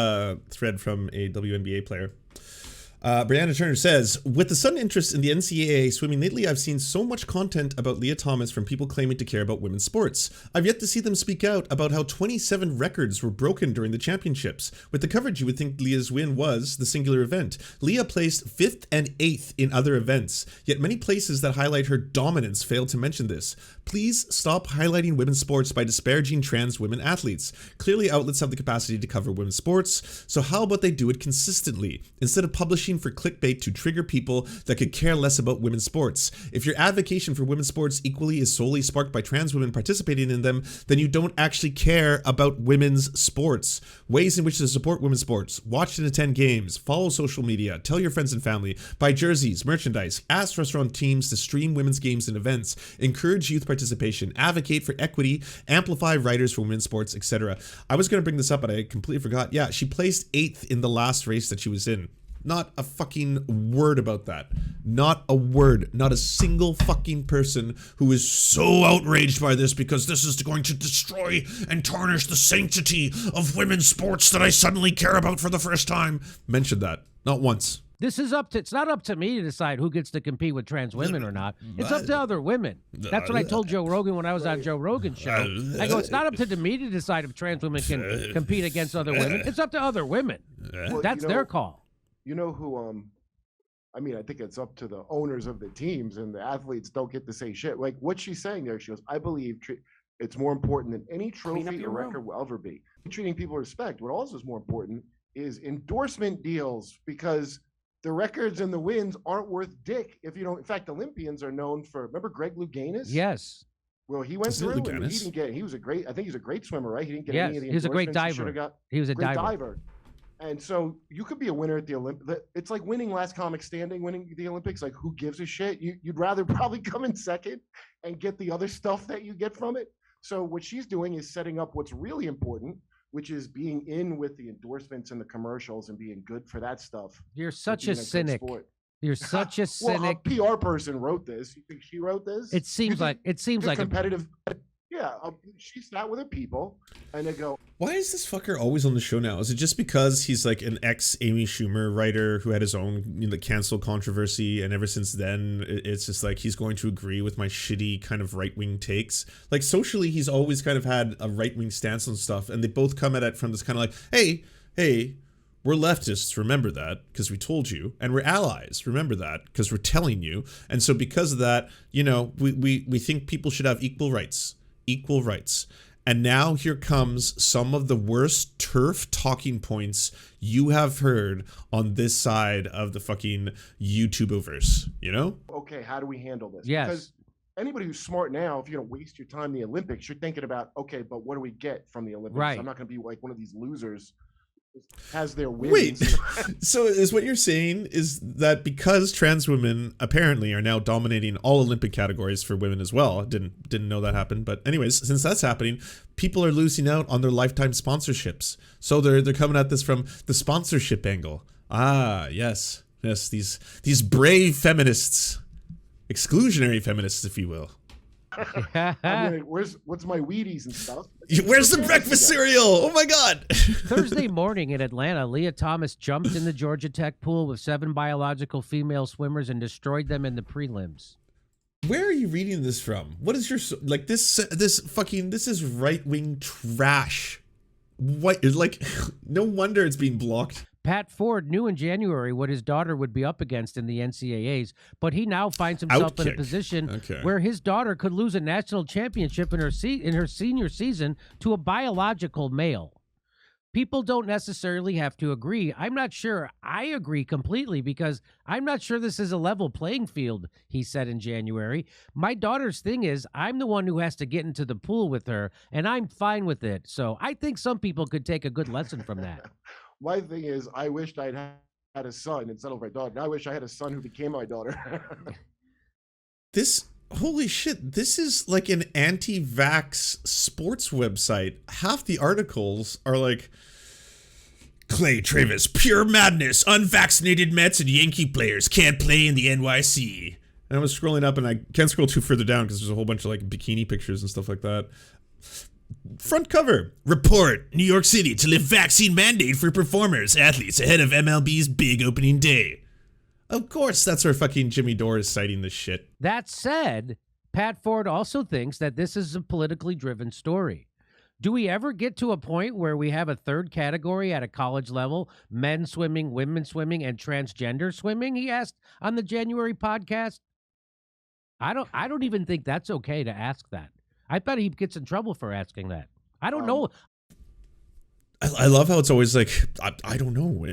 thread from a WNBA player. Brianna Turner says, with the sudden interest in the NCAA swimming lately, I've seen so much content about Lia Thomas from people claiming to care about women's sports. I've yet to see them speak out about how 27 records were broken during the championships. With the coverage, you would think Lia's win was the singular event. Lia placed 5th and 8th in other events, yet many places that highlight her dominance failed to mention this. Please stop highlighting women's sports by disparaging trans women athletes. Clearly, outlets have the capacity to cover women's sports, so how about they do it consistently, instead of publishing for clickbait to trigger people that could care less about women's sports? If your advocacy for women's sports equally is solely sparked by trans women participating in them, then you don't actually care about women's sports. Ways in which to support women's sports: watch and attend games, follow social media, tell your friends and family, buy jerseys, merchandise, ask restaurant teams to stream women's games and events, encourage youth participation, advocate for equity, amplify writers for women's sports, etc. I was going to bring this up, but I completely forgot. Yeah, she placed 8th in the last race that she was in. Not a fucking word about that. Not a word. Not a single fucking person who is so outraged by this because this is going to destroy and tarnish the sanctity of women's sports that I suddenly care about for the first time mentioned that. Not once. It's not up to me to decide who gets to compete with trans women or not. It's up to other women. That's what I told Joe Rogan when I was on Joe Rogan's show. I go, it's not up to me to decide if trans women can compete against other women. It's up to other women. Well, That's their call. You know who, I mean, I think it's up to the owners of the teams, and the athletes don't get to say shit. Like what she's saying there, she goes, I believe it's more important than any trophy or record will ever be. Treating people with respect. What also is more important is endorsement deals, because the records and the wins aren't worth dick if you don't. In fact, Olympians are known for, remember Greg Louganis? Yes. Well, he went through and he didn't get, he was a great, I think he's a great swimmer, right? He didn't get any of the he was a great endorsements diver. He was a great diver. diver. And so you could be a winner at the Olympics. It's like winning last comic standing, winning the Olympics. Like, who gives a shit? You'd rather probably come in second and get the other stuff that you get from it. So what she's doing is setting up what's really important, which is being in with the endorsements and the commercials and being good for that stuff. You're such a cynic. You're such a cynic. Well, a PR person wrote this. You think she wrote this? It seems like competitive. Yeah, she sat with her people, and they go, why is this fucker always on the show now? Is it just because he's like an ex-Amy Schumer writer who had his own, cancel controversy, and ever since then, it's just like he's going to agree with my shitty kind of right-wing takes? Like, socially, he's always kind of had a right-wing stance on stuff, and they both come at it from this kind of like, hey, we're leftists, remember that, because we told you, and we're allies, remember that, because we're telling you. And so because of that, we think people should have equal rights. And now here comes some of the worst turf talking points you have heard on this side of the fucking YouTubeverse, okay, how do we handle this? Yes. Because anybody who's smart now, if you don't waste your time in the Olympics, you're thinking about, okay, but what do we get from the Olympics? Right. I'm not going to be like one of these losers who has their wins. Wait, so is what you're saying is that because trans women apparently are now dominating all Olympic categories for women as well? Didn't know that happened, but anyways, since that's happening, people are losing out on their lifetime sponsorships. So they're coming at this from the sponsorship angle. Ah, yes, these brave feminists, exclusionary feminists, if you will. What's my Wheaties and stuff? Where's the breakfast cereal? Oh my God. Thursday morning in Atlanta, Lia Thomas jumped in the Georgia Tech pool with 7 biological female swimmers and destroyed them in the prelims. Where are you reading this from? What is your, like, this is right-wing trash. What, like, no wonder it's being blocked. Pat Ford knew in January what his daughter would be up against in the NCAAs, but he now finds himself in a position where his daughter could lose a national championship in her senior season to a biological male. People don't necessarily have to agree. I'm not sure I agree completely because I'm not sure this is a level playing field, he said in January. My daughter's thing is I'm the one who has to get into the pool with her, and I'm fine with it. So I think some people could take a good lesson from that. My thing is I wished I'd had a son instead of my daughter. Now I wish I had a son who became my daughter. Holy shit, this is like an anti-vax sports website. Half the articles are like, Clay Travis, pure madness, unvaccinated Mets and Yankee players can't play in the NYC. And I was scrolling up and I can't scroll too further down because there's a whole bunch of like bikini pictures and stuff like that. Front cover, report, New York City to lift vaccine mandate for performers, athletes ahead of MLB's big opening day. Of course, that's where fucking Jimmy Dore is citing this shit. That said, Pat Ford also thinks that this is a politically driven story. Do we ever get to a point where we have a third category at a college level, men swimming, women swimming, and transgender swimming? He asked on the January podcast. I don't even think that's okay to ask that. I bet he gets in trouble for asking that. I don't know. I love how it's always like, I don't know.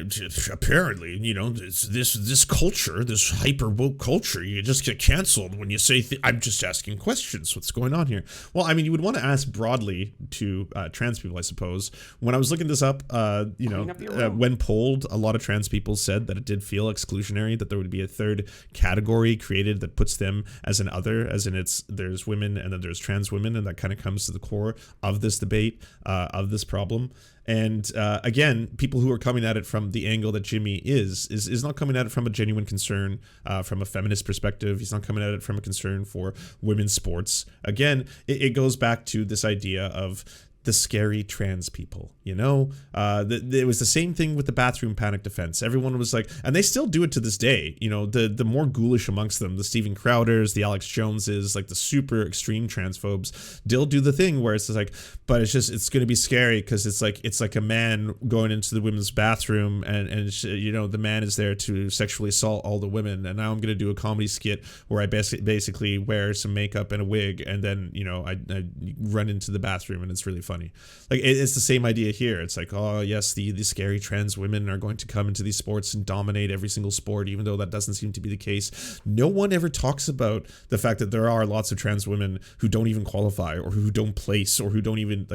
Apparently, you know, this culture, this hyper woke culture, you just get canceled when you say, I'm just asking questions. What's going on here? Well, I mean, you would want to ask broadly to trans people, I suppose. When I was looking this up, when polled, a lot of trans people said that it did feel exclusionary, that there would be a third category created that puts them as an other, as in there's women and then there's trans women, and that kind of comes to the core of this debate, of this problem. And again, people who are coming at it from the angle that Jimmy is not coming at it from a genuine concern from a feminist perspective. He's not coming at it from a concern for women's sports. Again, it goes back to this idea of the scary trans people, you know? It was the same thing with the bathroom panic defense. Everyone was like, and they still do it to this day, you know, the more ghoulish amongst them, the Steven Crowders, the Alex Joneses, like the super extreme transphobes, they'll do the thing where it's like, but it's going to be scary because it's like a man going into the women's bathroom and you know, the man is there to sexually assault all the women. And now I'm going to do a comedy skit where I basically wear some makeup and a wig. And then, you know, I run into the bathroom and it's really funny. Like it's the same idea here. It's like, oh yes, the scary trans women are going to come into these sports and dominate every single sport, even though that doesn't seem to be the case. No one ever talks about the fact that there are lots of trans women who don't even qualify or who don't place or who don't even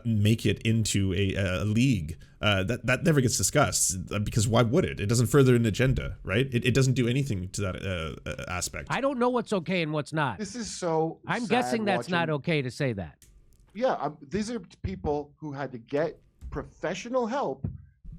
make it into a league. That never gets discussed because why would it? It doesn't further an agenda, right? It doesn't do anything to that aspect. I don't know what's okay and what's not. This is so I'm guessing that's not okay to say that. Yeah, these are people who had to get professional help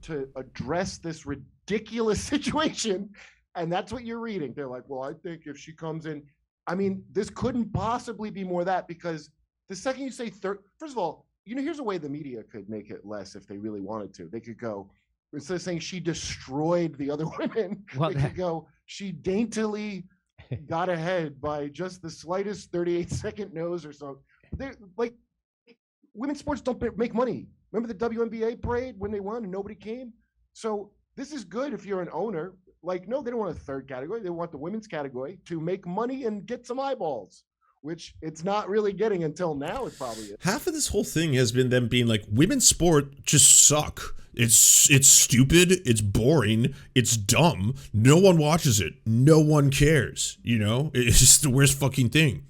to address this ridiculous situation, and that's what you're reading. They're like, well, I think if she comes in, I mean, this couldn't possibly be more that, because the second you say third, first of all, you know, here's a way the media could make it less if they really wanted to. They could go, instead of saying she destroyed the other women, they could go, she daintily got ahead by just the slightest 38-second nose or something. They're like, women's sports don't make money. Remember the WNBA parade when they won and nobody came? So this is good if you're an owner. Like, no, they don't want a third category. They want the women's category to make money and get some eyeballs, which it's not really getting until now. It probably is. Half of this whole thing has been them being like, women's sport just suck. It's stupid. It's boring. It's dumb. No one watches it. No one cares. You know, it's just the worst fucking thing.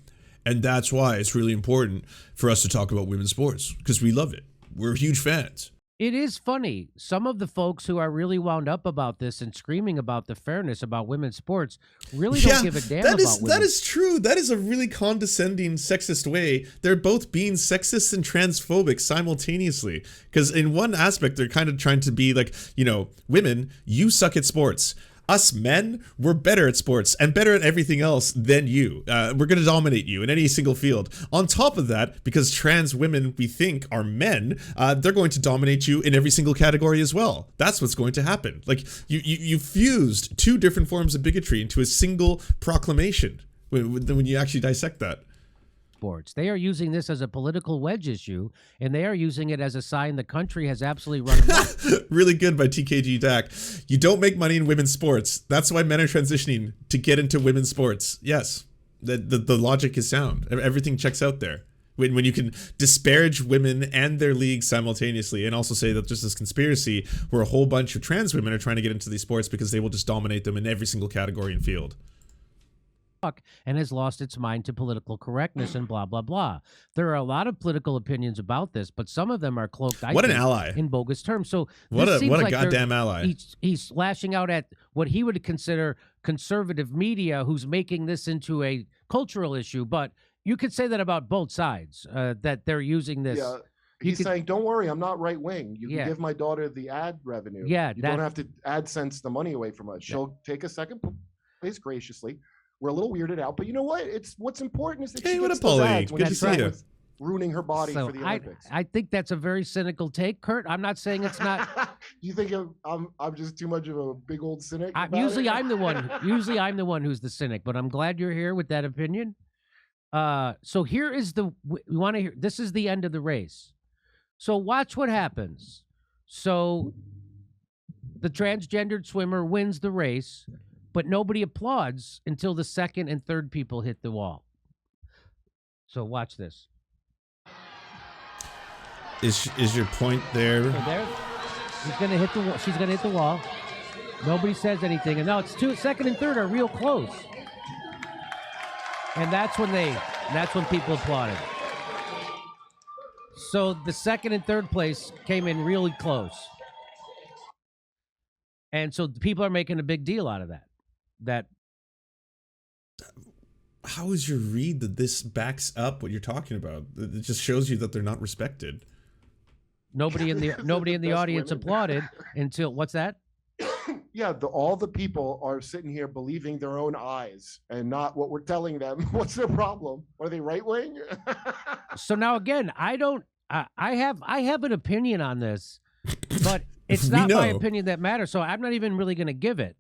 And that's why it's really important for us to talk about women's sports, because we love it. We're huge fans. It is funny. Some of the folks who are really wound up about this and screaming about the fairness about women's sports really don't give a damn about women. That is true. That is a really condescending, sexist way. They're both being sexist and transphobic simultaneously. Because in one aspect, they're kind of trying to be like, you know, women, you suck at sports. us men, we're better at sports and better at everything else than you. We're going to dominate you in any single field. On top of that, because trans women we think are men, they're going to dominate you in every single category as well. That's what's going to happen. Like you fused two different forms of bigotry into a single proclamation when you actually dissect that. Sports. They are using this as a political wedge issue, and they are using it as a sign the country has absolutely run amok. Really good by TKG Dak. You don't make money in women's sports. That's why men are transitioning to get into women's sports. Yes, the logic is sound. Everything checks out there. When you can disparage women and their leagues simultaneously, and also say that there's this conspiracy where a whole bunch of trans women are trying to get into these sports because they will just dominate them in every single category and field. And has lost its mind to political correctness and blah, blah, blah. There are a lot of political opinions about this, but some of them are cloaked, I what think, an ally. in bogus terms. So what a like goddamn ally. He's lashing out at what he would consider conservative media who's making this into a cultural issue. But you could say that about both sides, that they're using this. Yeah. He's saying, don't worry, I'm not right wing. You can give my daughter the ad revenue. Yeah, you don't have to AdSense the money away from us. She'll take a second place graciously. We're a little weirded out, but you know what? What's important is that she gets those ads when she's done with ruining her body for the Olympics. I think that's a very cynical take, Kurt. I'm not saying it's not. You think I'm just too much of a big old cynic? Usually I'm the one. Usually I'm the one who's the cynic, but I'm glad you're here with that opinion. So here is we want to hear. This is the end of the race. So watch what happens. So the transgendered swimmer wins the race, but nobody applauds until the second and third people hit the wall. So watch this. Is your point there? So there, he's gonna hit the wall. She's gonna hit the wall. Nobody says anything, and now it's second and third are real close, and that's when people applauded. So the second and third place came in really close, and so people are making a big deal out of that. How is your read that this backs up what you're talking about? It just shows you that they're not respected. Nobody in the audience applauded until what's that? Yeah, all the people are sitting here believing their own eyes and not what we're telling them. What's their problem? Are they right wing? So now again, I have an opinion on this, but it's not my opinion that matters. So I'm not even really going to give it.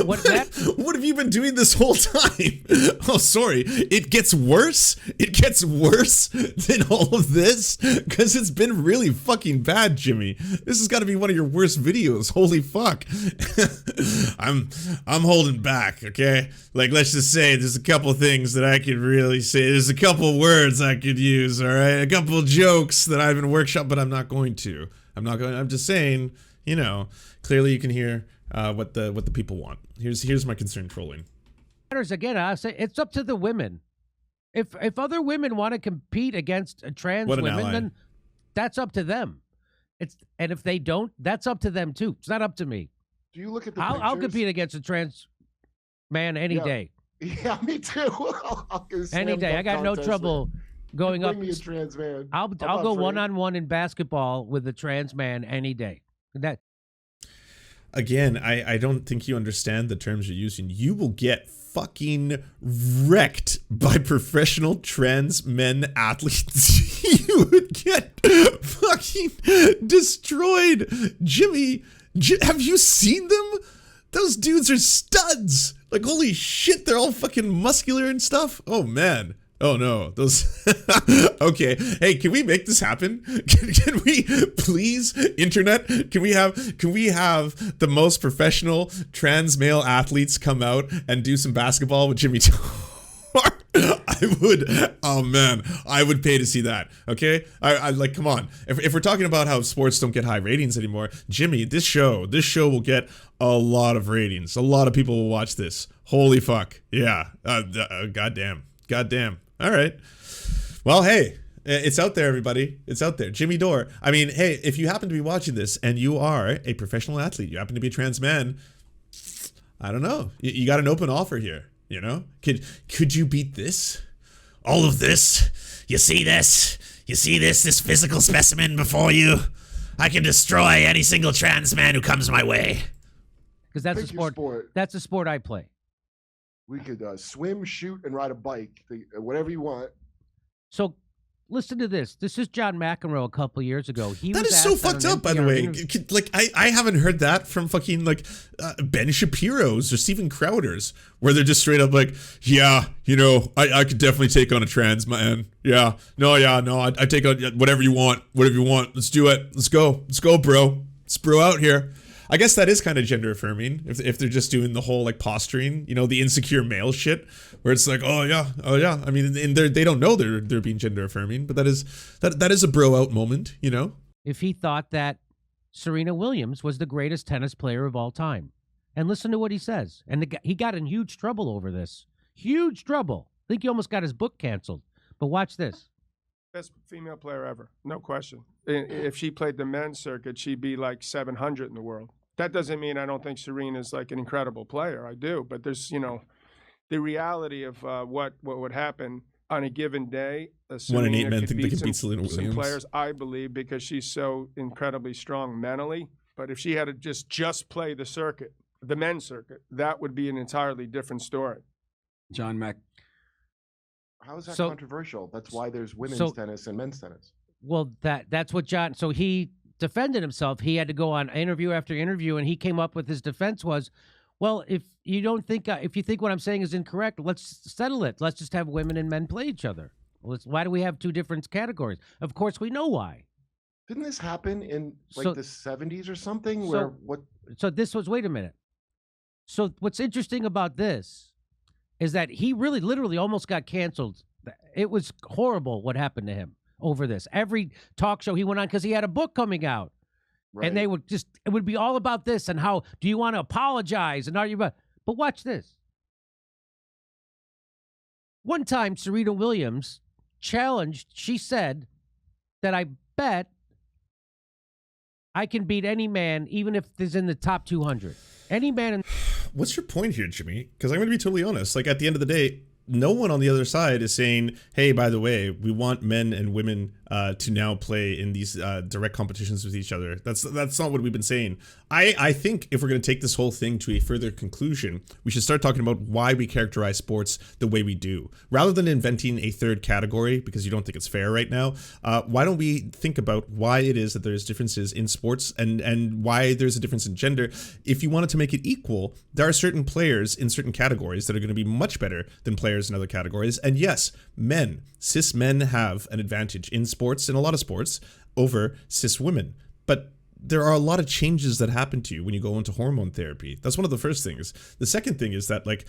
What have you been doing this whole time? Oh, sorry. It gets worse. It gets worse than all of this because it's been really fucking bad, Jimmy. This has got to be one of your worst videos. Holy fuck. I'm holding back. Okay, like let's just say there's a couple things that I could really say. There's a couple words I could use. All right, a couple jokes that I've been workshopped, but I'm not going to. I'm just saying. You know, clearly you can hear. What the people want. Here's my concern trolling. Again, I say it's up to the women. If other women want to compete against trans women, then that's up to them. And if they don't, that's up to them too. It's not up to me. Do you look at the I'll compete against a trans man any day. Yeah, me too. Any day. I got no trouble going up. Bring me a trans man. I'll go one-on-one in basketball with a trans man any day. Again, I don't think you understand the terms you're using. You will get fucking wrecked by professional trans men athletes. You would get fucking destroyed. Jimmy, have you seen them? Those dudes are studs. Like, holy shit, they're all fucking muscular and stuff. Oh, man. Oh no, those. Okay, hey, can we make this happen? Can we please, internet? Can we have the most professional trans male athletes come out and do some basketball with Jimmy Dore? I would. Oh man, I would pay to see that. Okay, I like. Come on. If we're talking about how sports don't get high ratings anymore, Jimmy, this show will get a lot of ratings. A lot of people will watch this. Holy fuck, yeah. Goddamn. All right. Well, hey, it's out there, everybody. It's out there. Jimmy Dore. I mean, hey, if you happen to be watching this and you are a professional athlete, you happen to be a trans man, I don't know. You got an open offer here, you know? Could you beat this? All of this? You see this? This physical specimen before you? I can destroy any single trans man who comes my way. because that's Pick a your sport. That's a sport I play. We could swim, shoot, and ride a bike. Whatever you want. So listen to this. This is John McEnroe a couple years ago. That is so fucked up, by the way. Like, I haven't heard that from fucking, like, Ben Shapiro's or Steven Crowder's, where they're just straight up like, yeah, you know, I could definitely take on a trans man. Yeah. No, I take on whatever you want. Whatever you want. Let's do it. Let's go, bro. Let's bro out here. I guess that is kind of gender affirming if they're just doing the whole like posturing, you know, the insecure male shit where it's like, oh yeah. I mean, they don't know they're being gender affirming, but that is a bro out moment, you know. If he thought that Serena Williams was the greatest tennis player of all time, and listen to what he says, and he got in huge trouble over this, huge trouble. I think he almost got his book canceled. But watch this. Best female player ever, no question. If she played the men's circuit, she'd be like 700 in the world. That doesn't mean I don't think Serena's like an incredible player. I do, but there's, you know, the reality of what would happen on a given day. 1 in 8 men think they can beat Serena Williams. Some players, I believe, because she's so incredibly strong mentally. But if she had to just play the circuit, the men's circuit, that would be an entirely different story. John Mack. How is that controversial? That's why there's women's tennis and men's tennis. Well, that's what John. So he defended himself. He had to go on interview after interview, and he came up with his defense was, well, if you think what I'm saying is incorrect, let's settle it. Let's just have women and men play each other. Why do we have two different categories? Of course, we know why. Didn't this happen in like the 70s or something? So this was, wait a minute. So what's interesting about this is that he really literally almost got canceled. It was horrible what happened to him over this. Every talk show he went on, because he had a book coming out. Right. And it would be all about this and how, do you want to apologize? And are you, but watch this. One time, Serena Williams challenged, she said that I bet I can beat any man, even if it's in the top 200. Any man. What's your point here, Jimmy? Because I'm going to be totally honest. Like, at the end of the day, no one on the other side is saying, hey, by the way, we want men and women to now play in these direct competitions with each other. That's not what we've been saying. I think if we're going to take this whole thing to a further conclusion, we should start talking about why we characterize sports the way we do. Rather than inventing a third category, because you don't think it's fair right now, why don't we think about why it is that there's differences in sports and why there's a difference in gender? If you wanted to make it equal, there are certain players in certain categories that are going to be much better than players in other categories. And yes, cis men have an advantage in sports, in a lot of sports, over cis women. But there are a lot of changes that happen to you when you go into hormone therapy. That's one of the first things. The second thing is that, like,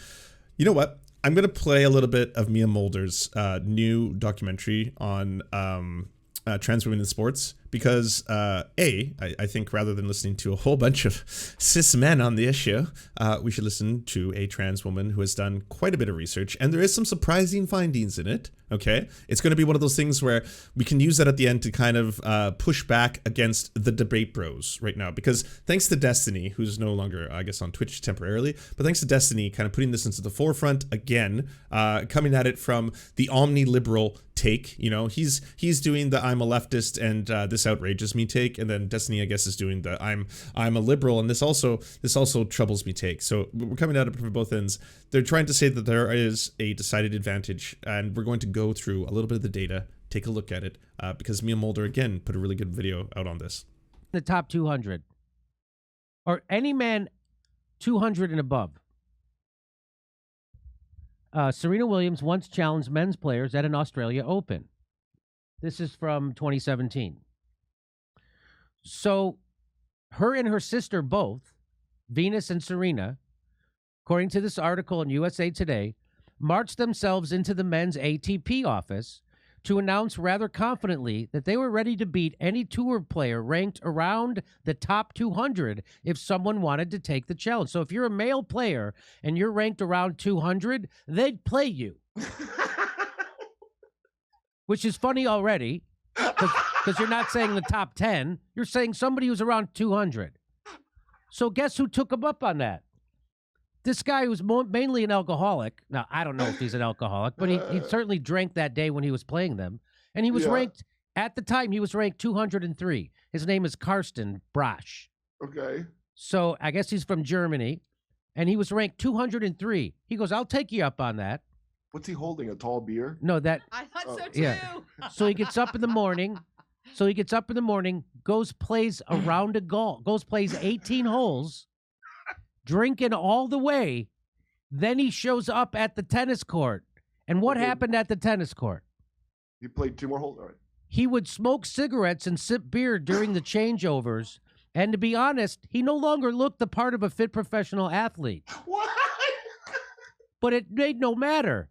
you know what? I'm going to play a little bit of Mia Mulder's new documentary on trans women in sports, because I think rather than listening to a whole bunch of cis men on the issue, we should listen to a trans woman who has done quite a bit of research, and there is some surprising findings in it. Okay, it's going to be one of those things where we can use that at the end to kind of push back against the debate bros right now, because thanks to Destiny, who's no longer, I guess, on Twitch temporarily, but thanks to Destiny kind of putting this into the forefront again, coming at it from the omni-liberal take. You know, he's doing the I'm a leftist and this outrages me take, and then Destiny, I guess, is doing the I'm a liberal and this also troubles me take. So we're coming at it from both ends. They're trying to say that there is a decided advantage, and we're going to go through a little bit of the data, take a look at it, because Mia Mulder again put a really good video out on this. The top 200, or any man 200 and above. Serena Williams once challenged men's players at an Australia Open. This is from 2017. So her and her sister both, Venus and Serena, according to this article in USA Today, marched themselves into the men's ATP office to announce rather confidently that they were ready to beat any tour player ranked around the top 200 if someone wanted to take the challenge. So if you're a male player and you're ranked around 200, they'd play you. Which is funny already, because you're not saying the top 10. You're saying somebody who's around 200. So guess who took him up on that? This guy who's mainly an alcoholic. Now, I don't know if he's an alcoholic, but he certainly drank that day when he was playing them. And he was ranked, at the time, he was ranked 203. His name is Karsten Brasch. Okay. So I guess he's from Germany, and he was ranked 203. He goes, I'll take you up on that. What's he holding? A tall beer? No, that. I thought so Oh, too. yeah. So he gets up in the morning. Goes plays a round of golf, plays 18 holes, drinking all the way. Then he shows up at the tennis court. And what Okay. happened at the tennis court? He played 2 more holes. All right. He would smoke cigarettes and sip beer during the changeovers. And to be honest, he no longer looked the part of a fit professional athlete. What? But it made no matter.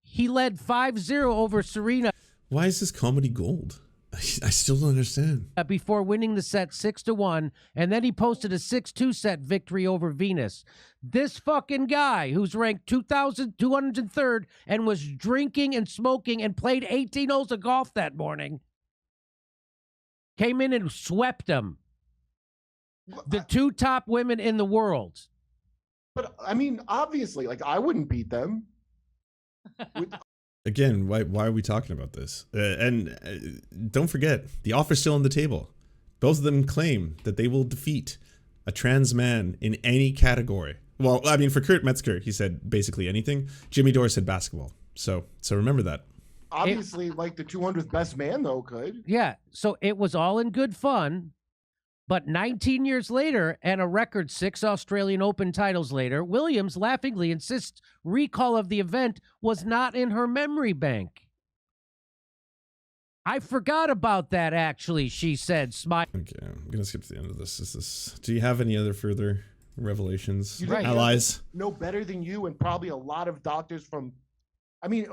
He led 5-0 over Serena Why is this comedy gold? I still don't understand. before winning the set 6-1, and then he posted a 6-2 set victory over Venus. This fucking guy, who's ranked 2,203rd and was drinking and smoking and played 18 holes of golf that morning, came in and swept him. The 2 top women in the world. But I mean, obviously, like I wouldn't beat them. Again, why are we talking about this? Don't forget, the offer's still on the table. Both of them claim that they will defeat a trans man in any category. Well, I mean, for Kurt Metzger, he said basically anything. Jimmy Dore said basketball. So remember that. Obviously, like the 200th best man, though, could. Yeah, so it was all in good fun. But 19 years later, and a record 6 Australian Open titles later, Williams laughingly insists recall of the event was not in her memory bank. I forgot about that, actually, she said, smiling. Okay, I'm going to skip to the end of this. Do you have any other further revelations? You think Allies? know better than you, and probably a lot of doctors from. I mean,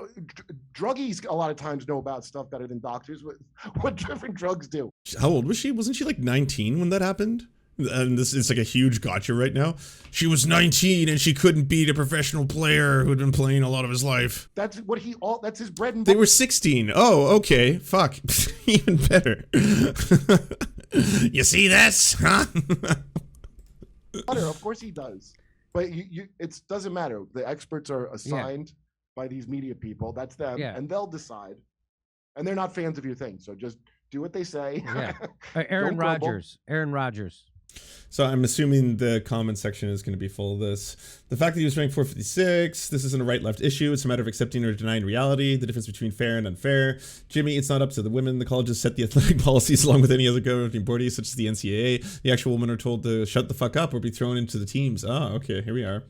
druggies a lot of times know about stuff better than doctors. What different drugs do? How old was she? Wasn't she like 19 when that happened? And this is like a huge gotcha right now. She was 19 and she couldn't beat a professional player who'd been playing a lot of his life. That's what that's his bread and They butter. were 16. Oh, okay. Fuck. Even better. You see this? Huh? Of course he does. But it doesn't matter. The experts are assigned by these media people. That's them. Yeah. And they'll decide. And they're not fans of your thing. So just do what they say. Yeah. Aaron Don't grumble. Rodgers. Aaron Rodgers. So I'm assuming the comment section is going to be full of this. The fact that he was ranked 456, this isn't a right-left issue. It's a matter of accepting or denying reality, the difference between fair and unfair. Jimmy, it's not up to the women. The colleges set the athletic policies along with any other governing body, such as the NCAA. The actual women are told to shut the fuck up or be thrown into the teams. Oh, okay, here we are.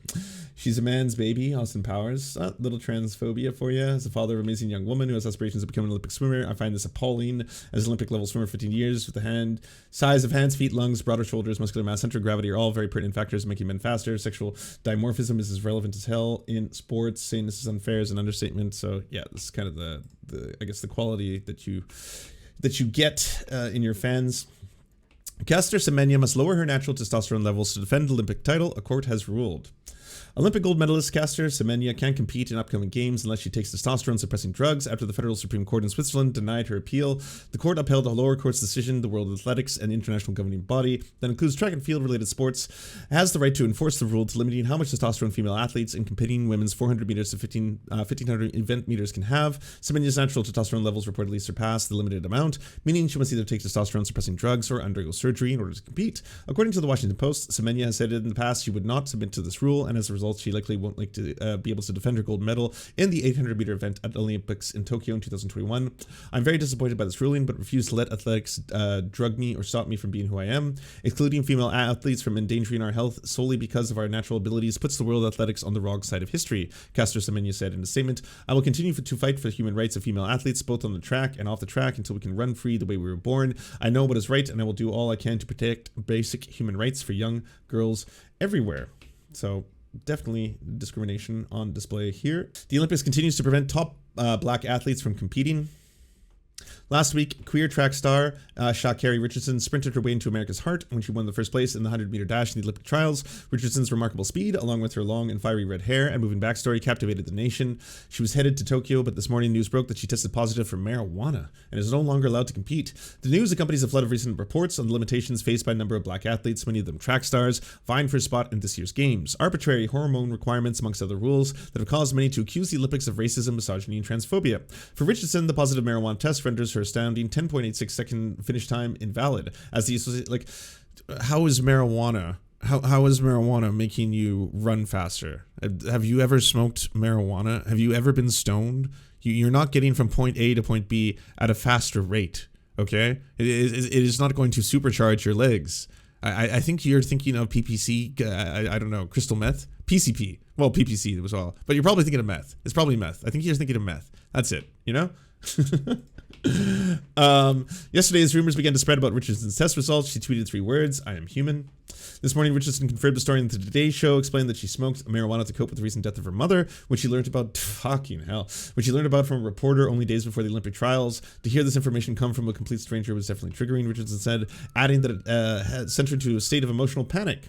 She's a man's baby, Austin Powers. Little transphobia for you. As a father of an amazing young woman who has aspirations to become an Olympic swimmer, I find this appalling. As an Olympic-level swimmer for 15 years, with the size of hands, feet, lungs, broader shoulders, muscular mass, center of gravity are all very pertinent factors making men faster. Sexual dimorphism is as relevant as hell in sports. Saying this is unfair is an understatement. So yeah, this is kind of the I guess the quality that you get in your fans. Caster Semenya must lower her natural testosterone levels to defend the Olympic title, a court has ruled. Olympic gold medalist Caster Semenya can't compete in upcoming games unless she takes testosterone-suppressing drugs after the Federal Supreme Court in Switzerland denied her appeal. The court upheld a lower court's decision. The World Athletics, an international governing body that includes track and field-related sports, has the right to enforce the rule to limiting how much testosterone female athletes in competing women's 400 meters to 1,500 event meters can have. Semenya's natural testosterone levels reportedly surpass the limited amount, meaning she must either take testosterone-suppressing drugs or undergo surgery in order to compete. According to the Washington Post, Semenya has said in the past she would not submit to this rule, and as a result, she likely won't like to be able to defend her gold medal in the 800-meter event at the Olympics in Tokyo in 2021. I'm very disappointed by this ruling, but refuse to let athletics drug me or stop me from being who I am. Excluding female athletes from endangering our health solely because of our natural abilities puts the world athletics on the wrong side of history, Caster Semenya said in a statement. I will continue to fight for the human rights of female athletes, both on the track and off the track, until we can run free the way we were born. I know what is right, and I will do all I can to protect basic human rights for young girls everywhere. So definitely discrimination on display here. The Olympics continues to prevent top black athletes from competing. Last week, queer track star Sha'Carri Richardson sprinted her way into America's heart when she won the first place in the 100-meter dash in the Olympic trials. Richardson's remarkable speed, along with her long and fiery red hair and moving backstory, captivated the nation. She was headed to Tokyo, but this morning news broke that she tested positive for marijuana and is no longer allowed to compete. The news accompanies a flood of recent reports on the limitations faced by a number of black athletes, many of them track stars, vying for a spot in this year's games. Arbitrary hormone requirements, amongst other rules, that have caused many to accuse the Olympics of racism, misogyny, and transphobia. For Richardson, the positive marijuana test renders her astounding 10.86 second finish time invalid, as the how is marijuana How is marijuana making you run faster? Have you ever smoked marijuana? Have you ever been stoned? You're not getting from point A to point B at a faster rate, okay? It is not going to supercharge your legs. I think you're thinking of PPC, I don't know, crystal meth? PCP. Well, PPC was all. But you're probably thinking of meth. It's probably meth. I think you're thinking of meth. That's it, you know? Yesterday, as rumors began to spread about Richardson's test results, she tweeted 3 words: "I am human." This morning, Richardson confirmed the story in the Today Show, explained that she smoked marijuana to cope with the recent death of her mother, which she learned about, which she learned about from a reporter only days before the Olympic trials. To hear this information come from a complete stranger was definitely triggering, Richardson said, adding that it had sent her to a state of emotional panic.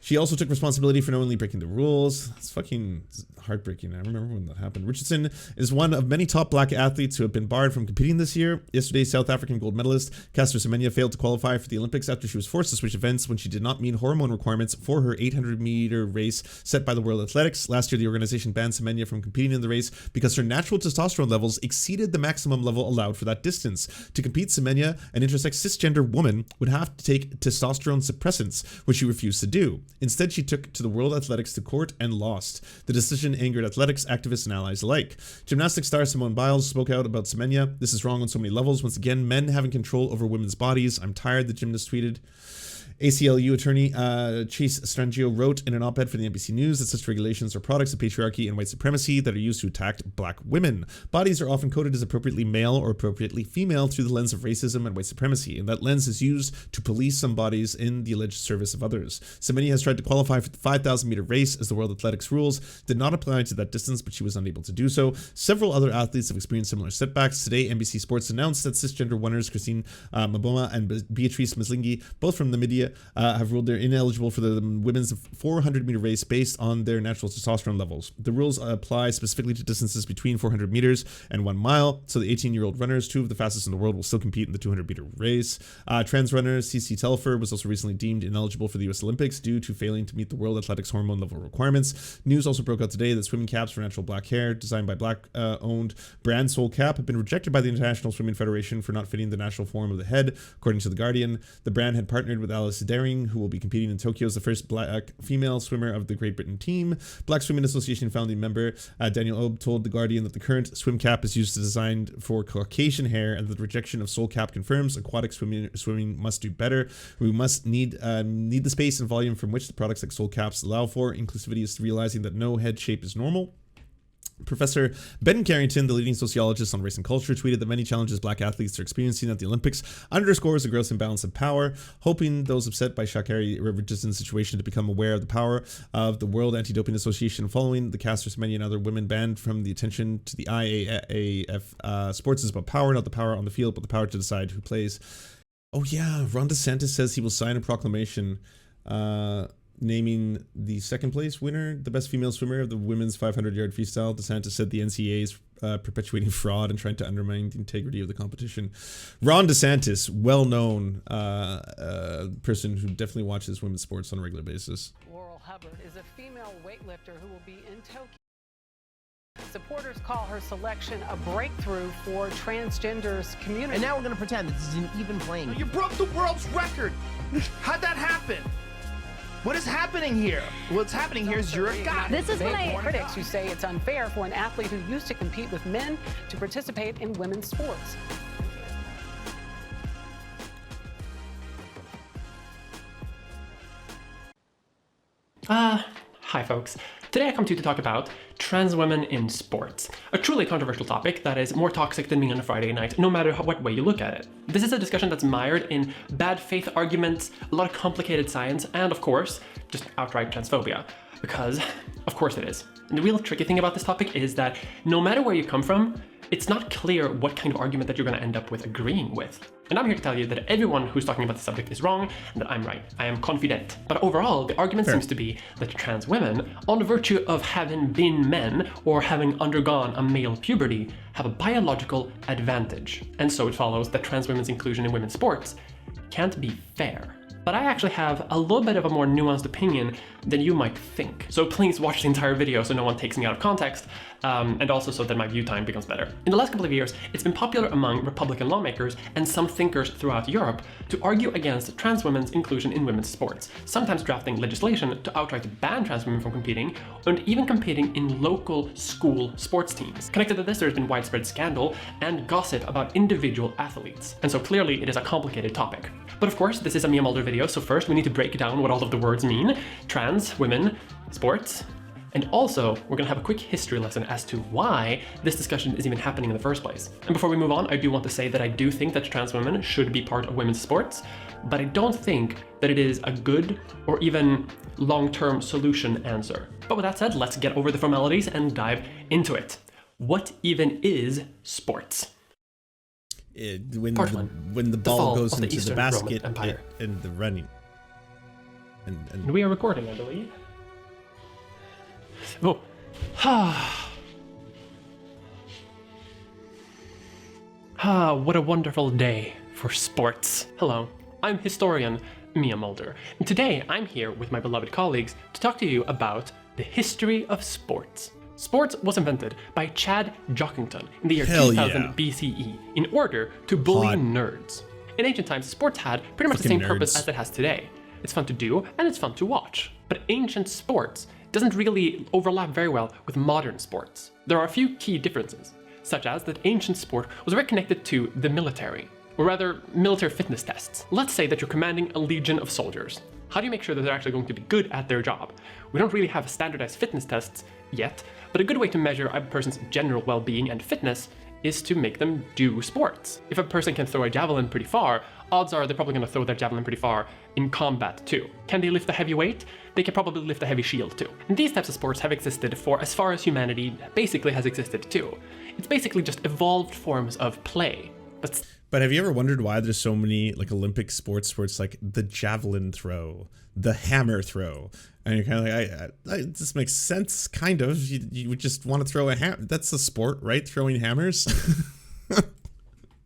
She also took responsibility for knowingly breaking the rules. It's fucking heartbreaking. I remember when that happened. Richardson is one of many top black athletes who have been barred from competing this year. Yesterday, South African gold medalist Caster Semenya failed to qualify for the Olympics after she was forced to switch events when she did not meet hormone requirements for her 800-meter race set by the World Athletics. Last year, the organization banned Semenya from competing in the race because her natural testosterone levels exceeded the maximum level allowed for that distance. To compete, Semenya, an intersex cisgender woman, would have to take testosterone suppressants, which she refused to do. Instead, she took to the World Athletics to court and lost. The decision angered athletics, activists, and allies alike. Gymnastics star Simone Biles spoke out about Semenya. "This is wrong on so many levels. Once again, men having control over women's bodies. I'm tired," the gymnast tweeted. ACLU attorney Chase Strangio wrote in an op-ed for the NBC News that such regulations are products of patriarchy and white supremacy that are used to attack black women. Bodies are often coded as appropriately male or appropriately female through the lens of racism and white supremacy, and that lens is used to police some bodies in the alleged service of others. Semenya has tried to qualify for the 5,000-meter race as the World Athletics rules did not apply to that distance, but she was unable to do so. Several other athletes have experienced similar setbacks. Today, NBC Sports announced that cisgender runners Christine Maboma and Beatrice Maslingi, both from Namibia, have ruled they're ineligible for the women's 400-meter race based on their natural testosterone levels. The rules apply specifically to distances between 400 meters and 1 mile, so the 18-year-old runners, 2 of the fastest in the world, will still compete in the 200-meter race. Trans runner CC Telfer was also recently deemed ineligible for the U.S. Olympics due to failing to meet the World Athletics hormone level requirements. News also broke out today that swimming caps for natural black hair, designed by black-owned brand Soul Cap, have been rejected by the International Swimming Federation for not fitting the natural form of the head, according to The Guardian. The brand had partnered with Alice Daring, who will be competing in Tokyo as the first black female swimmer of the Great Britain team. Black Swimming Association founding member Daniel Obe told The Guardian that the current swim cap is designed for Caucasian hair, and that the rejection of Soul Cap confirms aquatic swimming must do better. We must need the space and volume from which the products like Soul Caps allow for. Inclusivity is realizing that no head shape is normal. Professor Ben Carrington, the leading sociologist on race and culture, tweeted that many challenges black athletes are experiencing at the Olympics underscores the gross imbalance of power, hoping those upset by Sha'Carri Richardson's situation to become aware of the power of the World Anti-Doping Association following the Caster Semenya and other women banned from the attention to the IAAF. Sports is about power, not the power on the field, but the power to decide who plays. Oh yeah, Ron DeSantis says he will sign a proclamation naming the second place winner the best female swimmer of the women's 500-yard freestyle. DeSantis said the NCAA is perpetuating fraud and trying to undermine the integrity of the competition. Ron DeSantis, well-known person who definitely watches women's sports on a regular basis. Laurel Hubbard is a female weightlifter who will be in Tokyo. Supporters call her selection a breakthrough for transgenders community. And now we're going to pretend this is an even playing. You broke the world's record. How'd that happen? What is happening here? What's happening here is you're a guy. This is when critics who say it's unfair for an athlete who used to compete with men to participate in women's sports. Hi folks. Today I come to you to talk about trans women in sports, a truly controversial topic that is more toxic than being on a Friday night, no matter what way you look at it. This is a discussion that's mired in bad faith arguments, a lot of complicated science, and of course, just outright transphobia. Because, of course it is. And the real tricky thing about this topic is that no matter where you come from, it's not clear what kind of argument that you're going to end up with agreeing with. And I'm here to tell you that everyone who's talking about the subject is wrong and that I'm right. I am confident. But overall, the argument seems to be that trans women, on virtue of having been men or having undergone a male puberty, have a biological advantage. And so it follows that trans women's inclusion in women's sports can't be fair. but I actually have a little bit of a more nuanced opinion than you might think. So please watch the entire video so no one takes me out of context, and also so that my view time becomes better. In the last couple of years, it's been popular among Republican lawmakers and some thinkers throughout Europe to argue against trans women's inclusion in women's sports, sometimes drafting legislation to outright ban trans women from competing, and even competing in local school sports teams. Connected to this, there's been widespread scandal and gossip about individual athletes, and so clearly it is a complicated topic. But of course, this is a Mia Mulder video, so first we need to break down what all of the words mean: trans, women, sports, and also we're gonna have a quick history lesson as to why this discussion is even happening in the first place. And before we move on, I do want to say that I do think that trans women should be part of women's sports, but I don't think that it is a good or even long-term solution answer. But with that said, let's get over the formalities and dive into it. What even is sports? When the ball goes into the basket and the running. And we are recording, I believe. Oh. What a wonderful day for sports. Hello, I'm historian Mia Mulder, and today I'm here with my beloved colleagues to talk to you about the history of sports. Sports was invented by Chad Jockington in the year 2000 BCE in order to bully nerds. In ancient times, sports had pretty much the same purpose as it has today. It's fun to do and it's fun to watch. But ancient sports doesn't really overlap very well with modern sports. There are a few key differences, such as that ancient sport was very connected to the military, or rather military fitness tests. Let's say that you're commanding a legion of soldiers. How do you make sure that they're actually going to be good at their job? We don't really have standardized fitness tests yet, but a good way to measure a person's general well-being and fitness is to make them do sports. If a person can throw a javelin pretty far, odds are they're probably going to throw that javelin pretty far in combat too. Can they lift a heavy weight? They can probably lift a heavy shield too. And these types of sports have existed for as far as humanity basically has existed too. It's basically just evolved forms of play. But have you ever wondered why there's so many like Olympic sports where it's like the javelin throw, the hammer throw, and you're kind of like, this makes sense, kind of. You would just want to throw a hammer. That's a sport, right? Throwing hammers.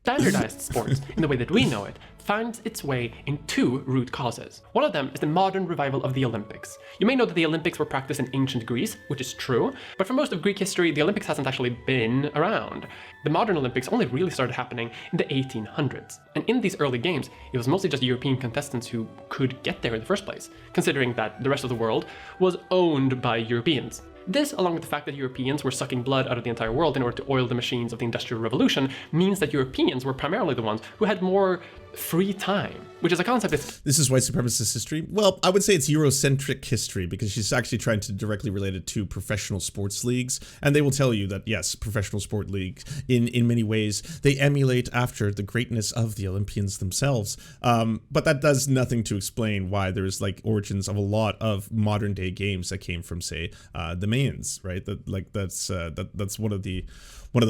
Standardized sports, in the way that we know it, finds its way in two root causes. One of them is the modern revival of the Olympics. You may know that the Olympics were practiced in ancient Greece, which is true, but for most of Greek history, the Olympics hasn't actually been around. The modern Olympics only really started happening in the 1800s. And in these early games, it was mostly just European contestants who could get there in the first place, considering that the rest of the world was owned by Europeans. This, along with the fact that Europeans were sucking blood out of the entire world in order to oil the machines of the Industrial Revolution, means that Europeans were primarily the ones who had more free time, which is a concept that's... This is white supremacist history? Well, I would say it's Eurocentric history, because she's actually trying to directly relate it to professional sports leagues, and they will tell you that, yes, professional sport leagues, in many ways, they emulate after the greatness of the Olympians themselves, but that does nothing to explain why there's like origins of a lot of modern day games that came from, say, the Mayans, right? That's one of the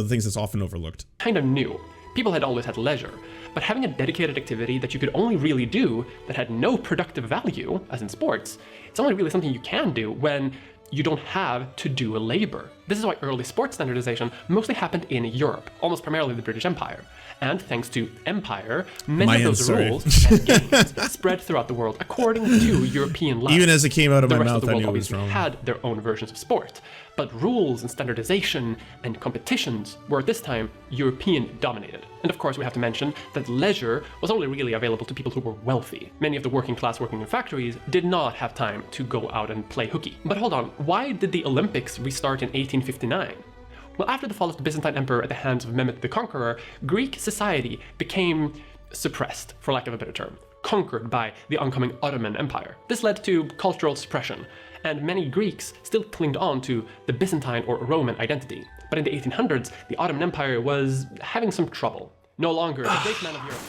things that's often overlooked. Kind of new. People had always had leisure, but having a dedicated activity that you could only really do that had no productive value, as in sports, it's only really something you can do when you don't have to do labor. This is why early sports standardization mostly happened in Europe, almost primarily the British Empire. And thanks to empire, many of those rules and games spread throughout the world according to European law. Even as it came out of my mouth, the rest of the I world knew it was obviously wrong. had their own versions of sport, but rules and standardization and competitions were at this time European dominated. And of course we have to mention that leisure was only really available to people who were wealthy. Many of the working class working in factories did not have time to go out and play hooky. But hold on, why did the Olympics restart in 1859? Well, after the fall of the Byzantine Emperor at the hands of Mehmet the Conqueror, Greek society became suppressed, for lack of a better term, conquered by the oncoming Ottoman Empire. This led to cultural suppression, and many Greeks still clinged on to the Byzantine or Roman identity. But in the 1800s, the Ottoman Empire was having some trouble. No longer the great man of Europe.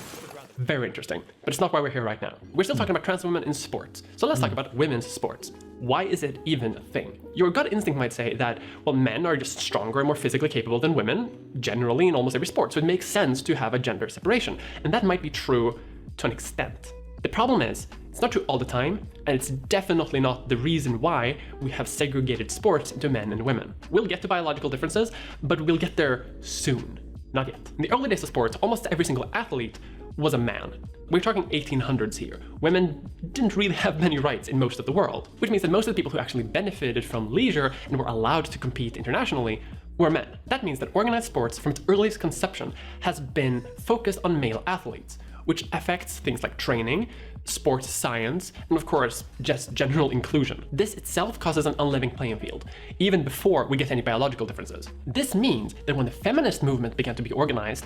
Very interesting, but it's not why we're here right now. We're still talking about trans women in sports, so let's talk about women's sports. Why is it even a thing? Your gut instinct might say that, well, men are just stronger and more physically capable than women, generally in almost every sport, so it makes sense to have a gender separation, and that might be true to an extent. The problem is, it's not true all the time, and it's definitely not the reason why we have segregated sports into men and women. We'll get to biological differences, but we'll get there soon. Not yet. In the early days of sports, almost every single athlete was a man. We're talking 1800s here. Women didn't really have many rights in most of the world, which means that most of the people who actually benefited from leisure and were allowed to compete internationally were men. That means that organized sports from its earliest conception has been focused on male athletes, which affects things like training, sports science, and of course, just general inclusion. This itself causes an unlevel playing field, even before we get any biological differences. This means that when the feminist movement began to be organized,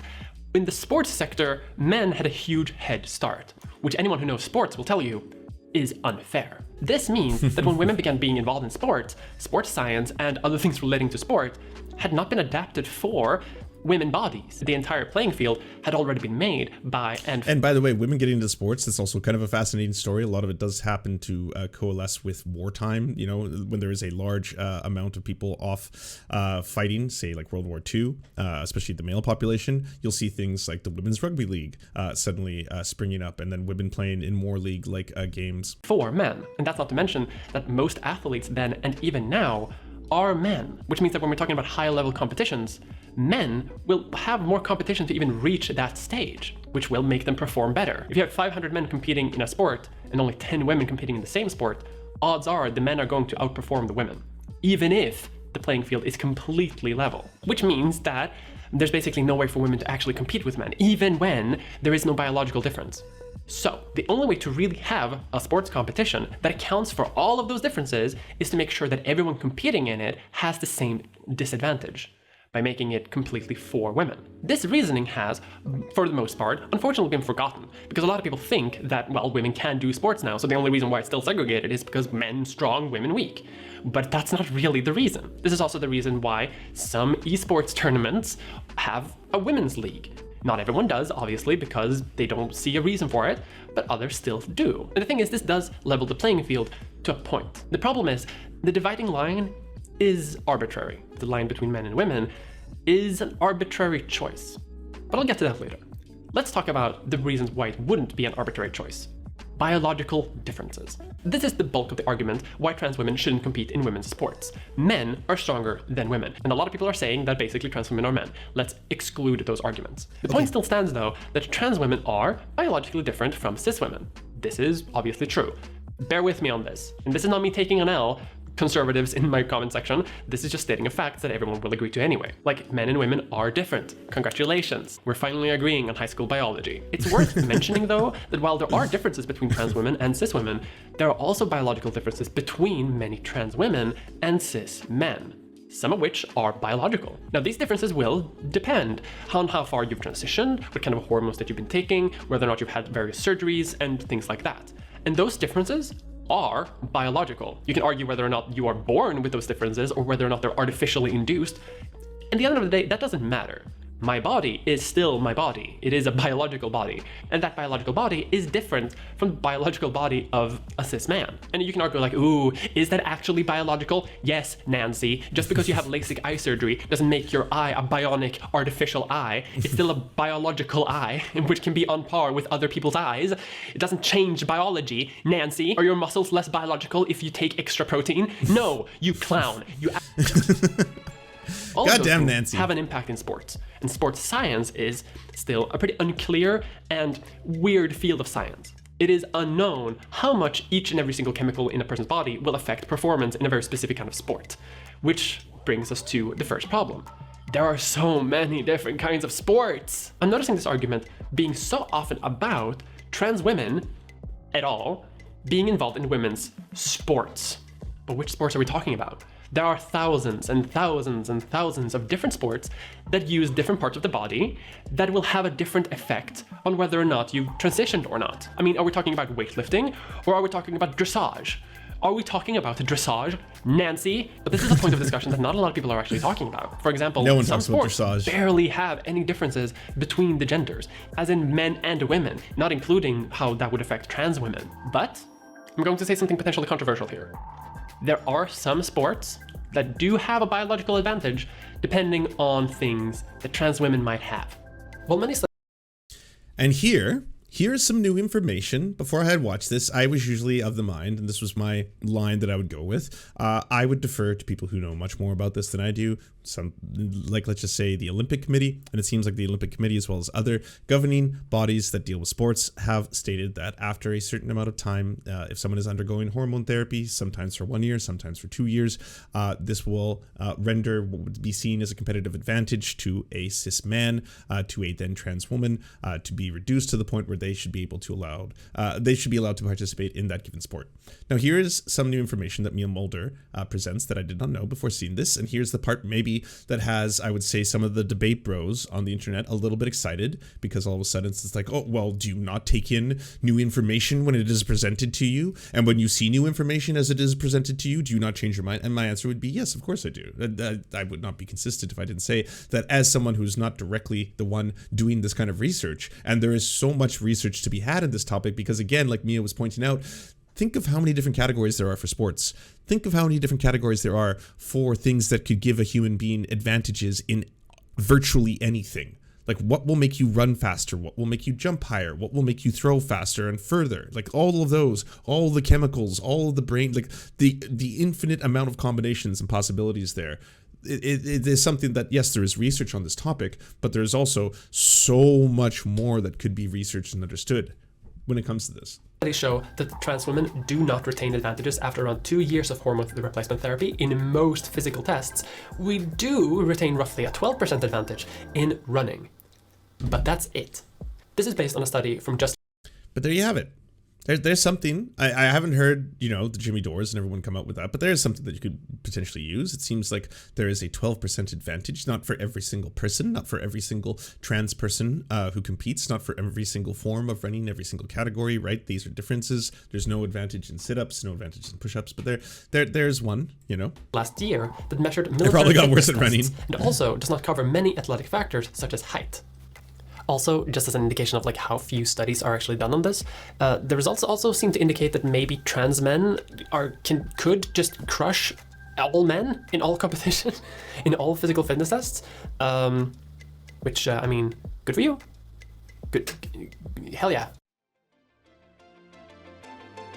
in the sports sector, men had a huge head start, which anyone who knows sports will tell you is unfair. This means that when women began being involved in sports, sports science, and other things relating to sport had not been adapted for women bodies. The entire playing field had already been made by and by the way, women getting into sports, that's also kind of a fascinating story. A lot of it does happen to coalesce with wartime, you know, when there is a large amount of people off fighting, say like World War II, especially the male population. You'll see things like the Women's Rugby League suddenly springing up, and then women playing in more league-like games. For men. And that's not to mention that most athletes then, and even now, are men, which means that when we're talking about high-level competitions, men will have more competition to even reach that stage, which will make them perform better. If you have 500 men competing in a sport and only 10 women competing in the same sport, odds are the men are going to outperform the women, even if the playing field is completely level, which means that there's basically no way for women to actually compete with men, even when there is no biological difference. So the only way to really have a sports competition that accounts for all of those differences is to make sure that everyone competing in it has the same disadvantage, by making it completely for women. This reasoning has, for the most part, unfortunately been forgotten, because a lot of people think that, well, women can do sports now, so the only reason why it's still segregated is because men strong, women weak. But that's not really the reason. This is also the reason why some esports tournaments have a women's league. Not everyone does, obviously, because they don't see a reason for it, but others still do. And the thing is, this does level the playing field to a point. The problem is, the dividing line is arbitrary. The line between men and women is an arbitrary choice. But I'll get to that later. Let's talk about the reasons why it wouldn't be an arbitrary choice. Biological differences. This is the bulk of the argument why trans women shouldn't compete in women's sports. Men are stronger than women, and a lot of people are saying that basically trans women are men. Let's exclude those arguments. The point still stands, though, that trans women are biologically different from cis women. This is obviously true. Bear with me on this, and this is not me taking an L. Conservatives in my comment section, this is just stating a fact that everyone will agree to anyway. Like, men and women are different. Congratulations, we're finally agreeing on high school biology. It's worth mentioning, though, that while there are differences between trans women and cis women, there are also biological differences between many trans women and cis men, some of which are biological. Now, these differences will depend on how far you've transitioned, what kind of hormones that you've been taking, whether or not you've had various surgeries, and things like that. And those differences are biological. You can argue whether or not you are born with those differences or whether or not they're artificially induced. At the end of the day, that doesn't matter. My body is still my body. It is a biological body. And that biological body is different from the biological body of a cis man. And you can argue like, ooh, is that actually biological? Yes, Nancy. Just because you have LASIK eye surgery doesn't make your eye a bionic artificial eye. It's still a biological eye, which can be on par with other people's eyes. It doesn't change biology, Nancy. Are your muscles less biological if you take extra protein? No, you clown. You all Goddamn Nancy. Have an impact in sports. And sports science is still a pretty unclear and weird field of science. It is unknown how much each and every single chemical in a person's body will affect performance in a very specific kind of sport. Which brings us to the first problem. There are so many different kinds of sports. I'm noticing this argument being so often about trans women at all being involved in women's sports. But which sports are we talking about? There are thousands and thousands and thousands of different sports that use different parts of the body that will have a different effect on whether or not you've transitioned or not. I mean, are we talking about weightlifting or are we talking about dressage? Are we talking about dressage, Nancy? But this is a point of discussion that not a lot of people are actually talking about. For example, no one some talks about sports dressage. barely have any differences between the genders, as in men and women, not including how that would affect trans women. But I'm going to say something potentially controversial here. There are some sports that do have a biological advantage depending on things that trans women might have. Well, many And here's some new information. Before I had watched this, I was usually of the mind, and this was my line that I would go with, I would defer to people who know much more about this than I do, some, like, let's just say the Olympic Committee, and it seems like the Olympic Committee, as well as other governing bodies that deal with sports, have stated that after a certain amount of time, if someone is undergoing hormone therapy, sometimes for 1 year, sometimes for 2 years, this will render what would be seen as a competitive advantage to a cis man, to a then trans woman, to be reduced to the point where they should be able to allowed to participate in that given sport. Now, here is some new information that Mia Mulder presents that I did not know before seeing this, and here's the part maybe that has, I would say, some of the debate bros on the internet a little bit excited, because all of a sudden it's like, oh, well, do you not take in new information when it is presented to you? And when you see new information as it is presented to you, do you not change your mind? And my answer would be, yes, of course I do. I would not be consistent if I didn't say that as someone who's not directly the one doing this kind of research. And there is so much research to be had in this topic, because again, like Mia was pointing out, think of how many different categories there are for sports. Think of how many different categories there are for things that could give a human being advantages in virtually anything. Like, what will make you run faster? What will make you jump higher? What will make you throw faster and further? Like, all of those, all the chemicals, all of the brain, like the infinite amount of combinations and possibilities there. It is something that, yes, there is research on this topic, but there's also so much more that could be researched and understood when it comes to this. Studies show that trans women do not retain advantages after around 2 years of hormone replacement therapy. In most physical tests, we do retain roughly a 12% advantage in running. But that's it. This is based on a study from just... But there you have it. There's something. I haven't heard, the Jimmy Dores and everyone come out with that, but there's something that you could potentially use. It seems like there is a 12% advantage, not for every single person, not for every single trans person who competes, not for every single form of running, every single category, right? These are differences. There's no advantage in sit-ups, no advantage in push-ups, but there's one, last year that measured military it probably got worse at fitness running. tests, and also does not cover many athletic factors such as height. Also, just as an indication of like how few studies are actually done on this, the results also seem to indicate that maybe trans men could just crush all men in all competition, in all physical fitness tests, which I mean, good for you. Good, hell yeah.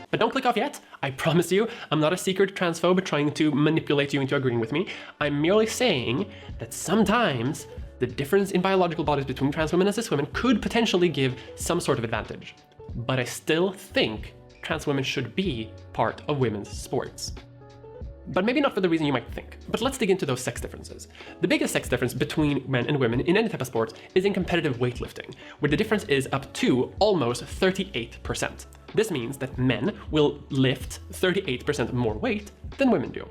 But don't click off yet. I promise you, I'm not a secret transphobe trying to manipulate you into agreeing with me. I'm merely saying that sometimes the difference in biological bodies between trans women and cis women could potentially give some sort of advantage. But I still think trans women should be part of women's sports. But maybe not for the reason you might think. But let's dig into those sex differences. The biggest sex difference between men and women in any type of sport is in competitive weightlifting, where the difference is up to almost 38%. This means that men will lift 38% more weight than women do,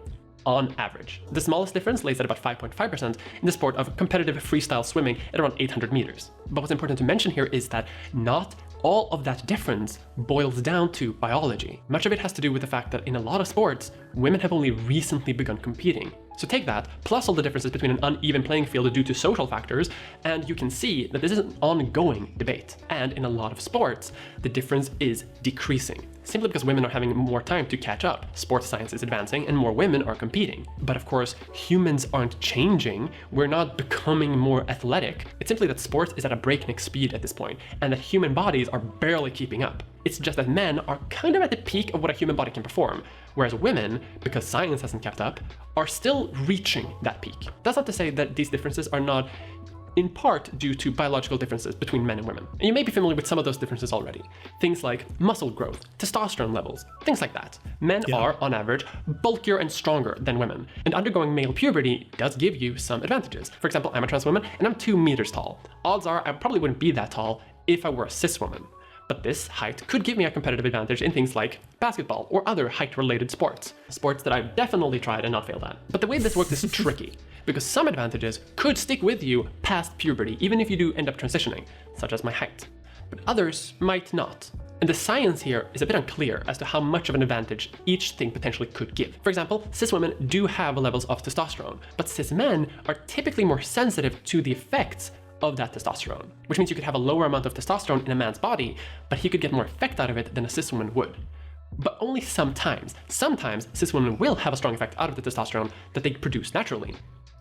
on average. The smallest difference lays at about 5.5% in the sport of competitive freestyle swimming at around 800 meters. But what's important to mention here is that not all of that difference boils down to biology. Much of it has to do with the fact that in a lot of sports, women have only recently begun competing. So take that, plus all the differences between an uneven playing field due to social factors, and you can see that this is an ongoing debate. And in a lot of sports, the difference is decreasing, simply because women are having more time to catch up. Sports science is advancing and more women are competing. But of course, humans aren't changing. We're not becoming more athletic. It's simply that sports is at a breakneck speed at this point, and that human bodies are barely keeping up. It's just that men are kind of at the peak of what a human body can perform, whereas women, because science hasn't kept up, are still reaching that peak. That's not to say that these differences are not in part due to biological differences between men and women. And you may be familiar with some of those differences already. Things like muscle growth, testosterone levels, things like that. Men are, on average, bulkier and stronger than women, and undergoing male puberty does give you some advantages. For example, I'm a trans woman and I'm 2 meters tall. Odds are I probably wouldn't be that tall if I were a cis woman. But this height could give me a competitive advantage in things like basketball or other height-related sports. Sports that I've definitely tried and not failed at. But the way this works is tricky, because some advantages could stick with you past puberty, even if you do end up transitioning, such as my height. But others might not. And the science here is a bit unclear as to how much of an advantage each thing potentially could give. For example, cis women do have levels of testosterone, but cis men are typically more sensitive to the effects of that testosterone, which means you could have a lower amount of testosterone in a man's body, but he could get more effect out of it than a cis woman would. But only sometimes. Sometimes cis women will have a strong effect out of the testosterone that they produce naturally.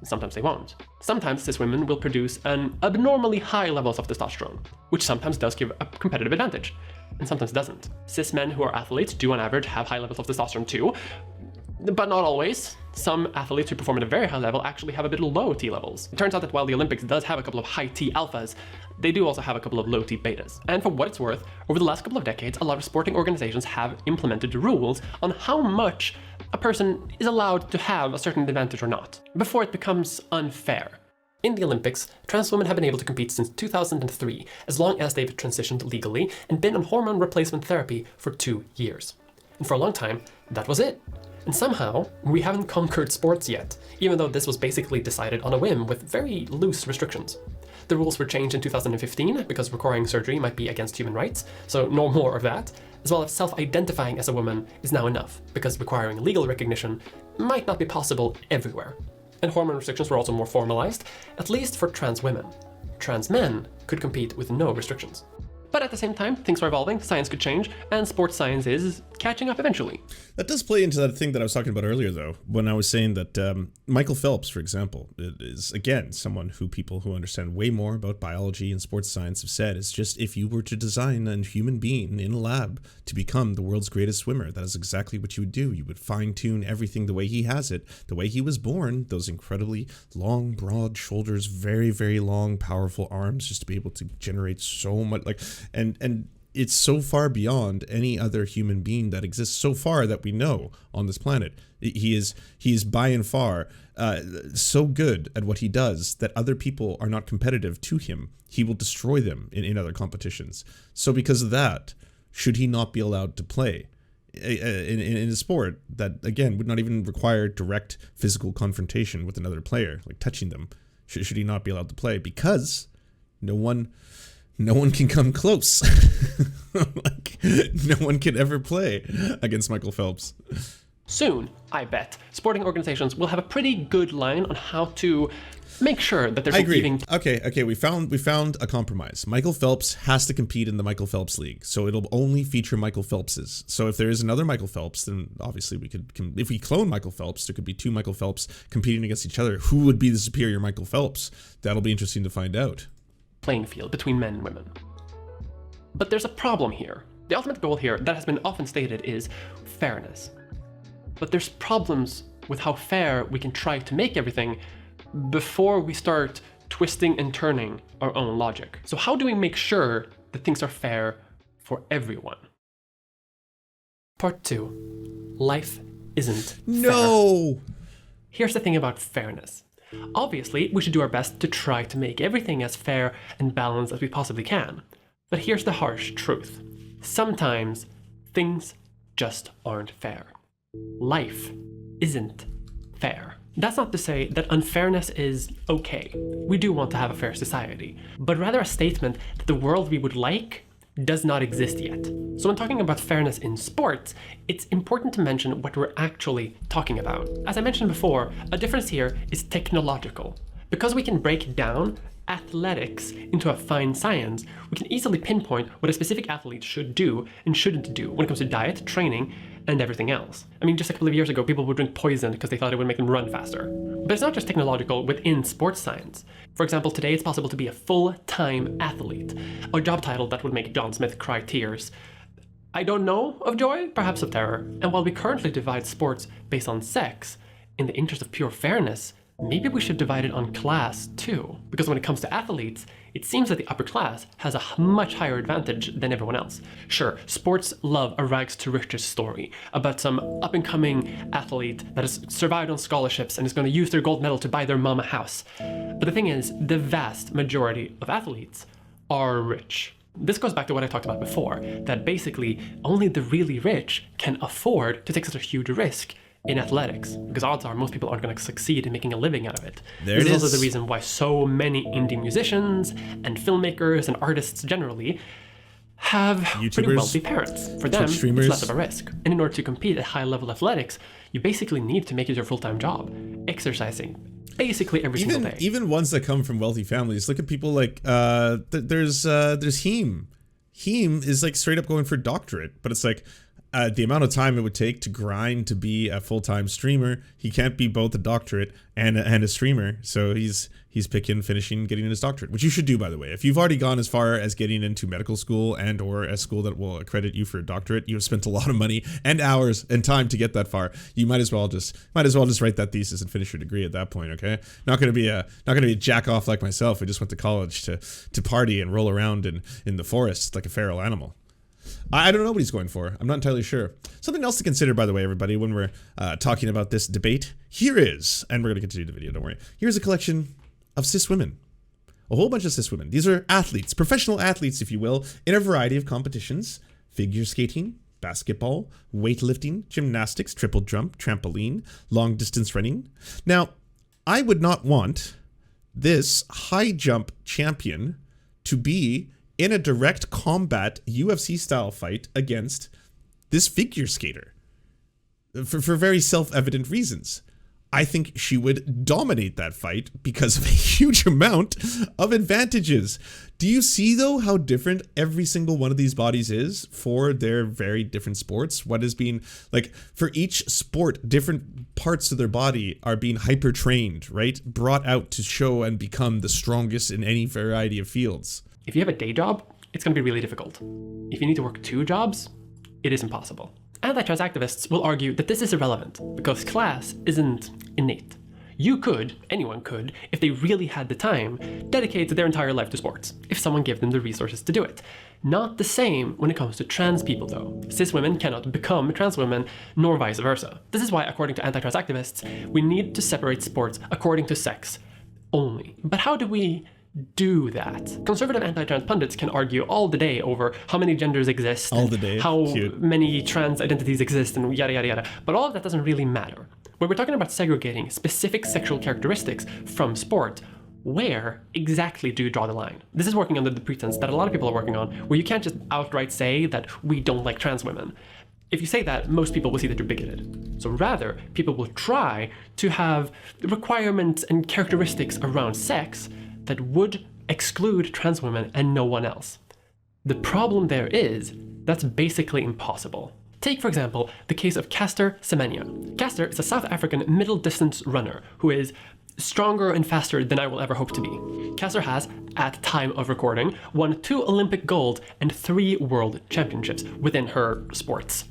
Sometimes they won't. Sometimes cis women will produce an abnormally high levels of testosterone, which sometimes does give a competitive advantage, and sometimes doesn't. Cis men who are athletes do on average have high levels of testosterone too, But not always. Some athletes who perform at a very high level actually have a bit low T levels. It turns out that while the Olympics does have a couple of high T alphas, they do also have a couple of low T betas. And for what it's worth, over the last couple of decades, a lot of sporting organizations have implemented rules on how much a person is allowed to have a certain advantage or not, before it becomes unfair. In the Olympics, trans women have been able to compete since 2003, as long as they've transitioned legally and been on hormone replacement therapy for 2 years. And for a long time, that was it. And somehow, we haven't conquered sports yet, even though this was basically decided on a whim with very loose restrictions. The rules were changed in 2015 because requiring surgery might be against human rights, so no more of that, as well as self-identifying as a woman is now enough, because requiring legal recognition might not be possible everywhere. And hormone restrictions were also more formalized, at least for trans women. Trans men could compete with no restrictions. But at the same time, things are evolving, science could change, and sports science is catching up eventually. That does play into that thing that I was talking about earlier, though, when I was saying that Michael Phelps, for example, is, again, someone who people who understand way more about biology and sports science have said is just, if you were to design a human being in a lab to become the world's greatest swimmer, that is exactly what you would do. You would fine-tune everything the way he has it, the way he was born, those incredibly long, broad shoulders, very, very long, powerful arms, just to be able to generate so much, and it's so far beyond any other human being that exists so far that we know on this planet. He is by and far so good at what he does that other people are not competitive to him. He will destroy them in other competitions. So because of that, should he not be allowed to play in a sport that, again, would not even require direct physical confrontation with another player, like touching them? Should he not be allowed to play? Because no one can come close. Like, no one can ever play against Michael Phelps. Soon, I bet, sporting organizations will have a pretty good line on how to make sure that there's an even... Okay, we found a compromise. Michael Phelps has to compete in the Michael Phelps League, so it'll only feature Michael Phelpses. So if there is another Michael Phelps, then obviously we could, if we clone Michael Phelps, there could be two Michael Phelps competing against each other. Who would be the superior Michael Phelps? That'll be interesting to find out. Playing field between men and women. But there's a problem here. The ultimate goal here that has been often stated is fairness. But there's problems with how fair we can try to make everything before we start twisting and turning our own logic. So how do we make sure that things are fair for everyone? Part 2. Life isn't fair. No! Here's the thing about fairness. Obviously, we should do our best to try to make everything as fair and balanced as we possibly can. But here's the harsh truth. Sometimes, things just aren't fair. Life isn't fair. That's not to say that unfairness is okay. We do want to have a fair society, but rather a statement that the world we would like does not exist yet. So when talking about fairness in sports, it's important to mention what we're actually talking about. As I mentioned before, a difference here is technological. Because we can break down athletics into a fine science, we can easily pinpoint what a specific athlete should do and shouldn't do when it comes to diet, training, and everything else. I mean, just a couple of years ago, people would drink poison because they thought it would make them run faster. But it's not just technological within sports science. For example, today it's possible to be a full-time athlete, a job title that would make John Smith cry tears. I don't know of joy, perhaps of terror. And while we currently divide sports based on sex, in the interest of pure fairness, maybe we should divide it on class too. Because when it comes to athletes, it seems that the upper class has a much higher advantage than everyone else. Sure, sports love a rags to riches story about some up-and-coming athlete that has survived on scholarships and is going to use their gold medal to buy their mom a house. But the thing is, the vast majority of athletes are rich. This goes back to what I talked about before, that basically only the really rich can afford to take such a huge risk in athletics, because odds are most people aren't going to succeed in making a living out of it. This is also the reason why so many indie musicians and filmmakers and artists generally have pretty wealthy parents. For them, it's less of a risk. And in order to compete at high-level athletics, you basically need to make it your full-time job, exercising basically every single day. Even ones that come from wealthy families. Look at people like there's Heem. Heem is like straight up going for doctorate, but it's like, the amount of time it would take to grind to be a full-time streamer, he can't be both a doctorate and a streamer. So he's picking, finishing, getting his doctorate, which you should do, by the way. If you've already gone as far as getting into medical school and or a school that will accredit you for a doctorate, you have spent a lot of money and hours and time to get that far. You might as well just write that thesis and finish your degree at that point. Okay, not gonna be a jack off like myself who just went to college to party and roll around in the forest like a feral animal. I don't know what he's going for. I'm not entirely sure. Something else to consider, by the way, everybody, when we're talking about this debate, here is, and we're going to continue the video, don't worry. Here's a collection of cis women. A whole bunch of cis women. These are athletes, professional athletes, if you will, in a variety of competitions. Figure skating, basketball, weightlifting, gymnastics, triple jump, trampoline, long distance running. Now, I would not want this high jump champion to be in a direct combat UFC style fight against this figure skater for very self-evident reasons. I think she would dominate that fight because of a huge amount of advantages. Do you see, though, how different every single one of these bodies is for their very different sports? What is being, like, for each sport, different parts of their body are being hyper-trained, right? Brought out to show and become the strongest in any variety of fields. If you have a day job, it's going to be really difficult. If you need to work 2 jobs, it is impossible. Anti-trans activists will argue that this is irrelevant because class isn't innate. Anyone could, if they really had the time, dedicate their entire life to sports, if someone gave them the resources to do it. Not the same when it comes to trans people, though. Cis women cannot become trans women, nor vice versa. This is why, according to anti-trans activists, we need to separate sports according to sex only. But how do we do that? Conservative anti-trans pundits can argue all the day over how many genders exist, all the day, how cute, many trans identities exist, and yada yada yada. But all of that doesn't really matter. When we're talking about segregating specific sexual characteristics from sport, where exactly do you draw the line? This is working under the pretense that a lot of people are working on, where you can't just outright say that we don't like trans women. If you say that, most people will see that you're bigoted. So rather, people will try to have requirements and characteristics around sex that would exclude trans women and no one else. The problem there is, that's basically impossible. Take, for example, the case of Caster Semenya. Caster is a South African middle distance runner who is stronger and faster than I will ever hope to be. Caster has, at time of recording, won 2 Olympic gold and 3 world championships within her sports.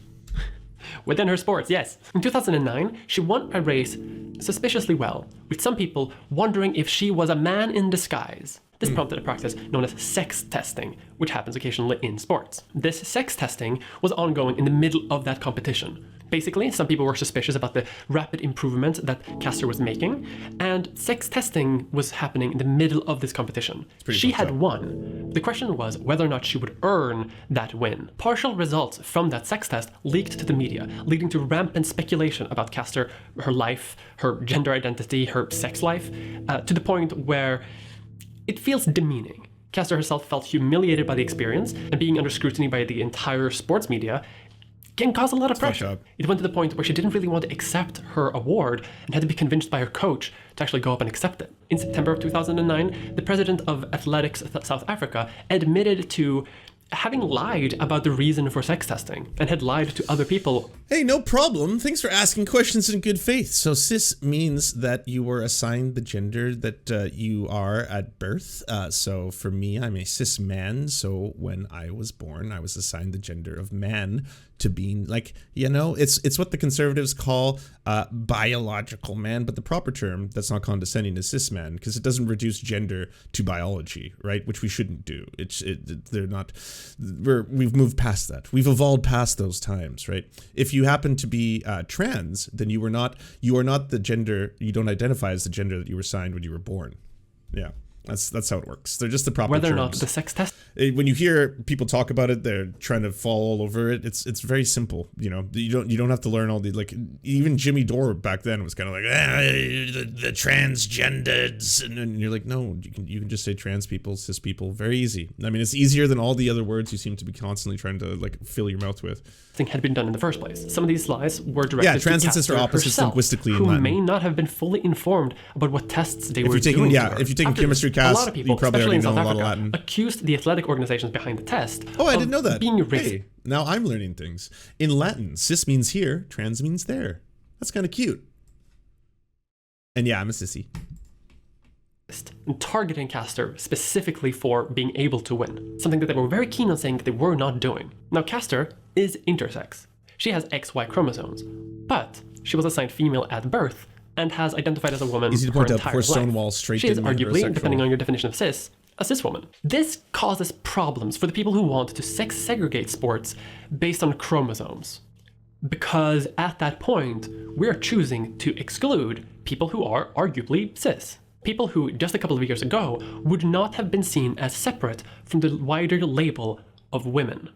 Within her sports, yes. In 2009, she won a race suspiciously well, with some people wondering if she was a man in disguise. This prompted a practice known as sex testing, which happens occasionally in sports. This sex testing was ongoing in the middle of that competition. Basically, some people were suspicious about the rapid improvement that Caster was making, and sex testing was happening in the middle of this competition. She had won. The question was whether or not she would earn that win. Partial results from that sex test leaked to the media, leading to rampant speculation about Caster, her life, her gender identity, her sex life, to the point where it feels demeaning. Caster herself felt humiliated by the experience, and being under scrutiny by the entire sports media can cause a lot of pressure. It went to the point where she didn't really want to accept her award and had to be convinced by her coach to actually go up and accept it. In September of 2009, the president of Athletics South Africa admitted to having lied about the reason for sex testing and had lied to other people. Hey, no problem. Thanks for asking questions in good faith. So cis means that you were assigned the gender that you are at birth. So for me, I'm a cis man. So when I was born, I was assigned the gender of man to being, like, you know, it's what the conservatives call biological man, but the proper term that's not condescending is cis man, because it doesn't reduce gender to biology, right? Which we shouldn't do. We've moved past that. We've evolved past those times, right? If you happen to be trans, then you are not the gender, you don't identify as the gender that you were assigned when you were born. Yeah. That's how it works. They're just the proper Whether terms. or not the sex test. When you hear people talk about it, they're trying to fall all over it. It's very simple. You know, you don't have to learn all the, like, even Jimmy Dore back then was kind of like the transgenders, and you're like, no, you can just say trans people, cis people, very easy. I mean, it's easier than all the other words you seem to be constantly trying to, like, fill your mouth with. Thing had been done in the first place. Some of these lies were directed to trans and cis are opposites herself, linguistically in who Latin. may not have been fully informed about what tests they were doing. If you're taking chemistry, podcast, a lot of people, you probably especially in already South know a lot of Africa, Latin. accused the athletic organizations behind the test Oh, I of didn't know that. being racist. Hey, now I'm learning things. In Latin, cis means here, trans means there. That's kind of cute. And yeah, I'm a sissy. And targeting Castor specifically for being able to win, something that they were very keen on saying that they were not doing. Now, Castor is intersex. She has XY chromosomes, but she was assigned female at birth and has identified as a woman Easy to her point out entire before life. Stonewall straight She is didn't mean arguably, heterosexual. depending on your definition of cis, a cis woman. This causes problems for the people who want to sex segregate sports based on chromosomes. Because at that point, we're choosing to exclude people who are arguably cis. People who, just a couple of years ago, would not have been seen as separate from the wider label of women.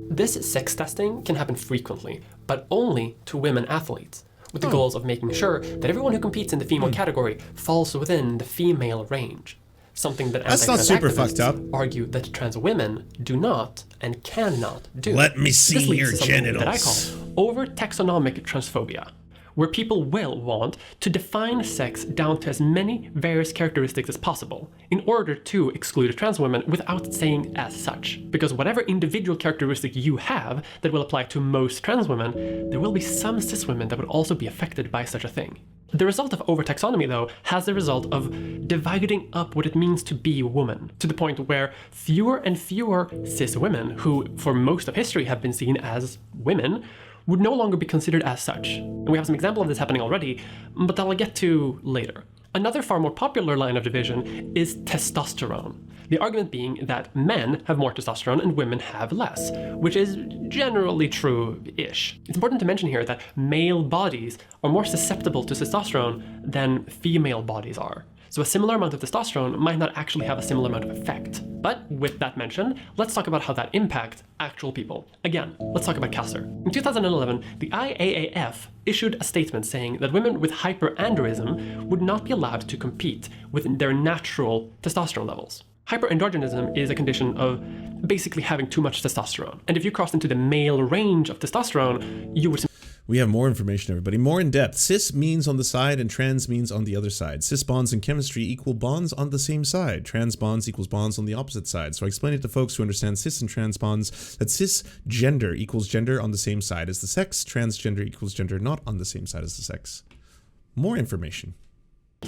This sex testing can happen frequently, but only to women athletes, with the goals of making sure that everyone who competes in the female category falls within the female range. Something that That's not anti-trans super activists fucked up. argue that trans women do not and cannot do. Let me see This leads your to something genitals. that I call over-taxonomic transphobia, where people will want to define sex down to as many various characteristics as possible in order to exclude trans women without saying as such. Because whatever individual characteristic you have that will apply to most trans women, there will be some cis women that would also be affected by such a thing. The result of over-taxonomy, though, has the result of dividing up what it means to be a woman, to the point where fewer and fewer cis women, who for most of history have been seen as women, would no longer be considered as such. And we have some example of this happening already, but that I'll get to later. Another far more popular line of division is testosterone. The argument being that men have more testosterone and women have less, which is generally true-ish. It's important to mention here that male bodies are more susceptible to testosterone than female bodies are. So a similar amount of testosterone might not actually have a similar amount of effect. But with that mentioned, let's talk about how that impacts actual people. Again, let's talk about Castor. In 2011, the IAAF issued a statement saying that women with hyperandrogenism would not be allowed to compete with their natural testosterone levels. Hyperandrogenism is a condition of basically having too much testosterone. And if you crossed into the male range of testosterone, you would... We have more information, everybody. More in depth. Cis means on the side and trans means on the other side. Cis bonds in chemistry equal bonds on the same side. Trans bonds equals bonds on the opposite side. So I explain it to folks who understand cis and trans bonds that cis gender equals gender on the same side as the sex. Transgender equals gender not on the same side as the sex. More information.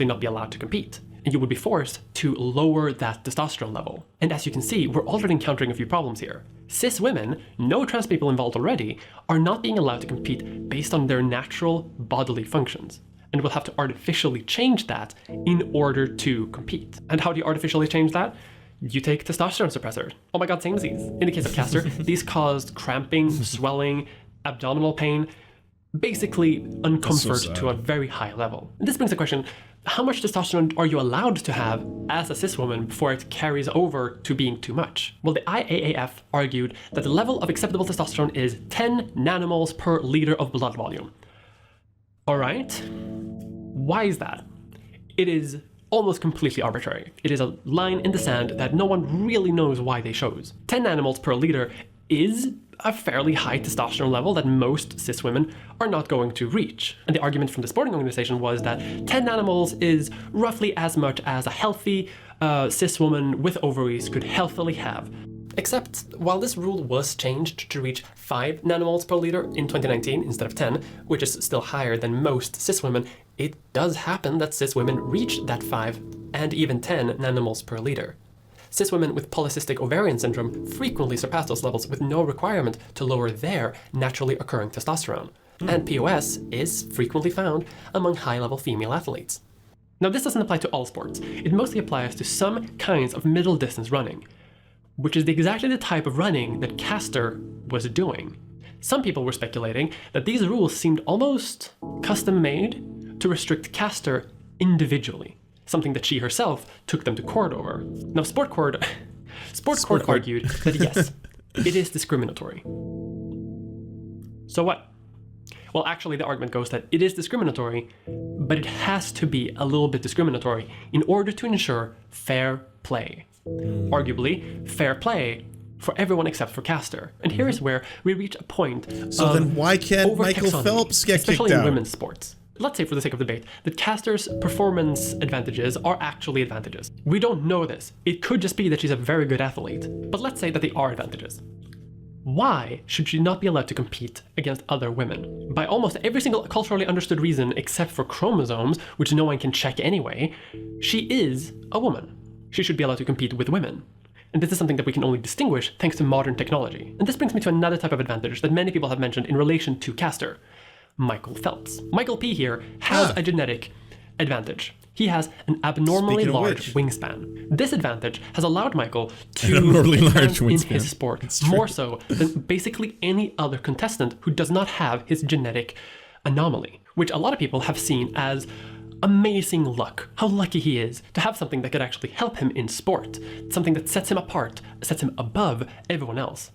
not be allowed to compete, and you would be forced to lower that testosterone level. And as you can see, we're already encountering a few problems here. Cis women, no trans people involved already, are not being allowed to compete based on their natural bodily functions, and will have to artificially change that in order to compete. And how do you artificially change that? You take testosterone suppressors. Oh my god, same disease. In the case of Castor, these caused cramping, swelling, abdominal pain, basically uncomfort to a very high level. And this brings the question, how much testosterone are you allowed to have as a cis woman before it carries over to being too much? Well, the IAAF argued that the level of acceptable testosterone is 10 nanomoles per liter of blood volume. All right, why is that? It is almost completely arbitrary. It is a line in the sand that no one really knows why they chose. 10 nanomoles per liter is a fairly high testosterone level that most cis women are not going to reach. And the argument from the sporting organization was that 10 nanomoles is roughly as much as a healthy cis woman with ovaries could healthily have. Except, while this rule was changed to reach 5 nanomoles per liter in 2019 instead of 10, which is still higher than most cis women, it does happen that cis women reach that 5 and even 10 nanomoles per liter. Cis women with polycystic ovarian syndrome frequently surpass those levels with no requirement to lower their naturally occurring testosterone. And POS is frequently found among high-level female athletes. Now, this doesn't apply to all sports. It mostly applies to some kinds of middle-distance running, which is exactly the type of running that Castor was doing. Some people were speculating that these rules seemed almost custom-made to restrict Castor individually, something that she herself took them to court over. Now, Sport Court argued that yes, it is discriminatory. So what? Well, actually, the argument goes that it is discriminatory, but it has to be a little bit discriminatory in order to ensure fair play. Arguably, fair play for everyone except for Castor. And here is where we reach a point So then why can't Michael Phelps get kicked especially out? in women's sports. let's say for the sake of debate, that casters' performance advantages are actually advantages. We don't know this. It could just be that she's a very good athlete, but let's say that they are advantages. Why should she not be allowed to compete against other women? By almost every single culturally understood reason except for chromosomes, which no one can check anyway, she is a woman. She should be allowed to compete with women. And this is something that we can only distinguish thanks to modern technology. And this brings me to another type of advantage that many people have mentioned in relation to caster. Michael Phelps. Michael P here has a genetic advantage. He has an abnormally large wingspan. This advantage has allowed Michael to advance in his sport more so than basically any other contestant who does not have his genetic anomaly, which a lot of people have seen as amazing luck. How lucky he is to have something that could actually help him in sport, something that sets him apart, sets him above everyone else.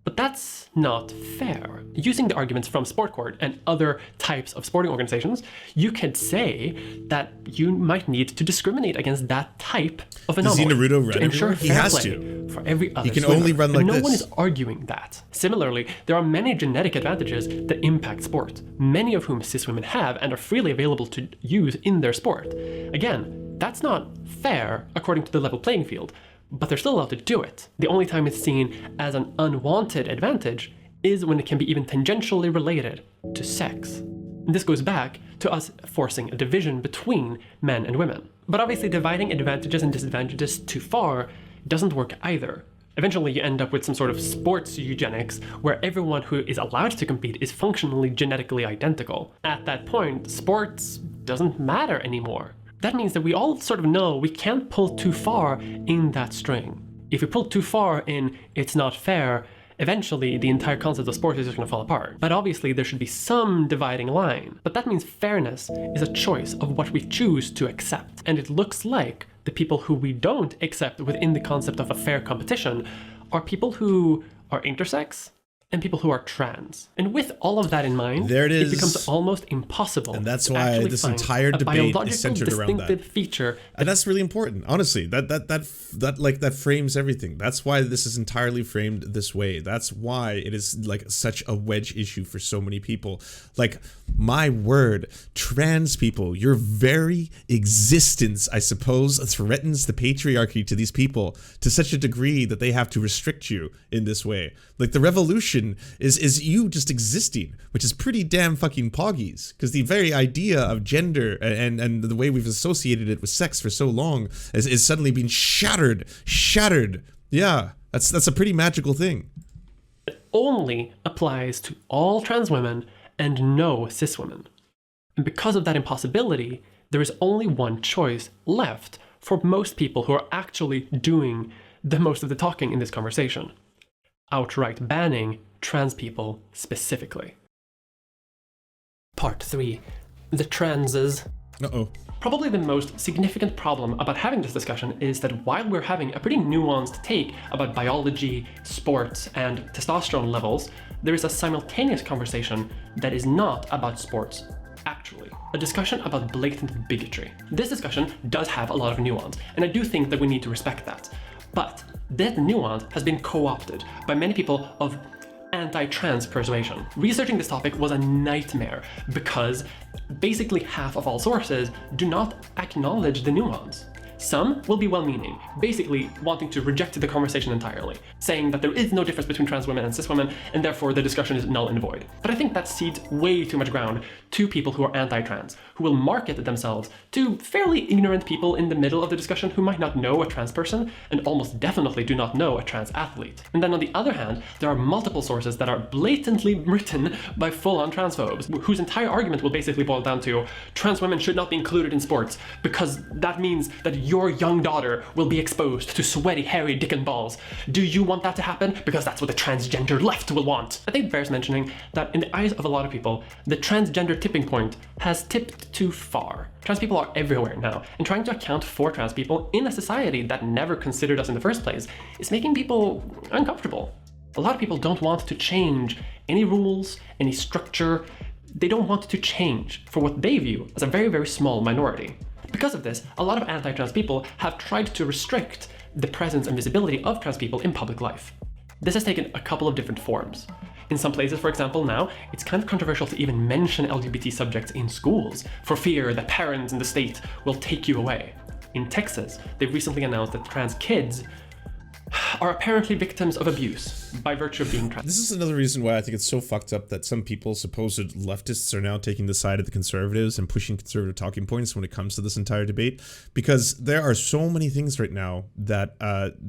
But that's not fair. Using the arguments from Sport Court and other types of sporting organizations, you could say that you might need to discriminate against that type of anomaly. Does Naruto run to ensure he fair has play to. For every other He can swimmer. only run like and no this. one is arguing that. Similarly, there are many genetic advantages that impact sport, many of whom cis women have and are freely available to use in their sport. Again, that's not fair according to the level playing field, but they're still allowed to do it. The only time it's seen as an unwanted advantage is when it can be even tangentially related to sex. And this goes back to us forcing a division between men and women. But obviously dividing advantages and disadvantages too far doesn't work either. Eventually you end up with some sort of sports eugenics where everyone who is allowed to compete is functionally genetically identical. At that point, sports doesn't matter anymore. That means that we all sort of know we can't pull too far in that string. If we pull too far in it's not fair, eventually the entire concept of sport is just going to fall apart. But obviously there should be some dividing line. But that means fairness is a choice of what we choose to accept. And it looks like the people who we don't accept within the concept of a fair competition are people who are intersex and people who are trans. And with all of that in mind, there it is. It becomes almost impossible. And that's why this entire debate is centered around that feature. And that's really important, honestly. That frames everything. That's why this is entirely framed this way. That's why it is like such a wedge issue for so many people. Like, my word, trans people, your very existence, I suppose, threatens the patriarchy to these people to such a degree that they have to restrict you in this way. Like, the revolution is you just existing, which is pretty damn fucking poggies, because the very idea of gender and the way we've associated it with sex for so long is suddenly being shattered. Yeah, that's a pretty magical thing. It only applies to all trans women and no cis women. And because of that impossibility, there is only one choice left for most people who are actually doing the most of the talking in this conversation: outright banning trans people specifically. Part 3. The transes. Probably the most significant problem about having this discussion is that while we're having a pretty nuanced take about biology, sports, and testosterone levels, there is a simultaneous conversation that is not about sports, actually. A discussion about blatant bigotry. This discussion does have a lot of nuance, and I do think that we need to respect that. But that nuance has been co-opted by many people of anti-trans persuasion. Researching this topic was a nightmare because basically half of all sources do not acknowledge the nuance. Some will be well-meaning, basically wanting to reject the conversation entirely, saying that there is no difference between trans women and cis women, and therefore the discussion is null and void. But I think that cedes way too much ground to people who are anti-trans, who will market themselves to fairly ignorant people in the middle of the discussion who might not know a trans person, and almost definitely do not know a trans athlete. And then on the other hand, there are multiple sources that are blatantly written by full-on transphobes, whose entire argument will basically boil down to trans women should not be included in sports, because that means that your young daughter will be exposed to sweaty, hairy dick and balls. Do you want that to happen? Because that's what the transgender left will want. I think it bears mentioning that in the eyes of a lot of people, the transgender tipping point has tipped too far. Trans people are everywhere now, and trying to account for trans people in a society that never considered us in the first place is making people uncomfortable. A lot of people don't want to change any rules, any structure. They don't want to change for what they view as a very, very small minority. Because of this, a lot of anti-trans people have tried to restrict the presence and visibility of trans people in public life. This has taken a couple of different forms. In some places, for example, now, it's kind of controversial to even mention LGBT subjects in schools for fear that parents and the state will take you away. In Texas, they've recently announced that trans kids are apparently victims of abuse by virtue of being trans. This is another reason why I think it's so fucked up that some people, supposed leftists, are now taking the side of the conservatives and pushing conservative talking points when it comes to this entire debate, because there are so many things right now that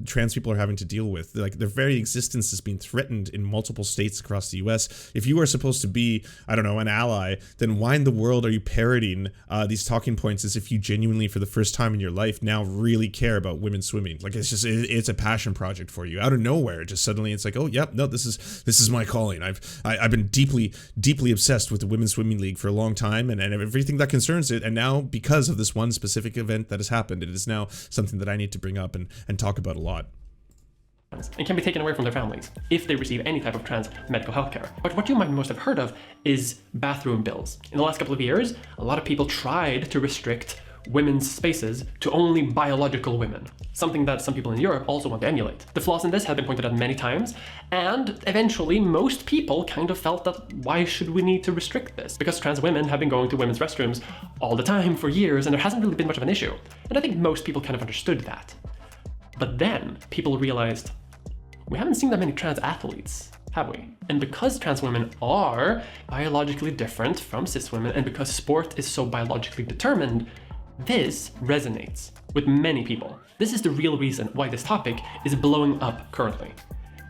trans people are having to deal with. Like, their very existence is being threatened in multiple states across the US. If you are supposed to be, I don't know, an ally, then why in the world are you parroting these talking points as if you genuinely, for the first time in your life, now really care about women swimming? Like, it's a passion project for you out of nowhere. Just suddenly it's like, oh yep, no, this is my calling. I've been deeply obsessed with the women's swimming league for a long time, and everything that concerns it, and now because of this one specific event that has happened, it is now something that I need to bring up and talk about a lot. And can be taken away from their families if they receive any type of trans medical health care. But what you might most have heard of is bathroom bills. In the last couple of years, a lot of people tried to restrict women's spaces to only biological women, something that some people in Europe also want to emulate. The flaws in this have been pointed out many times, and eventually most people kind of felt that why should we need to restrict this? Because trans women have been going to women's restrooms all the time for years, and there hasn't really been much of an issue. And I think most people kind of understood that. But then people realized, we haven't seen that many trans athletes, have we? And because trans women are biologically different from cis women, and because sport is so biologically determined, this resonates with many people. This is the real reason why this topic is blowing up currently.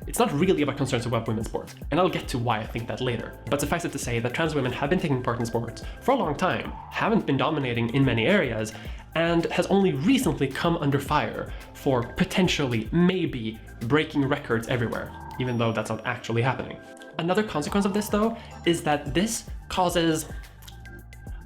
It's not really about concerns about women's sports, and I'll get to why I think that later. But suffice it to say that trans women have been taking part in sports for a long time, haven't been dominating in many areas, and has only recently come under fire for potentially, maybe, breaking records everywhere, even though that's not actually happening. Another consequence of this, though, is that this causes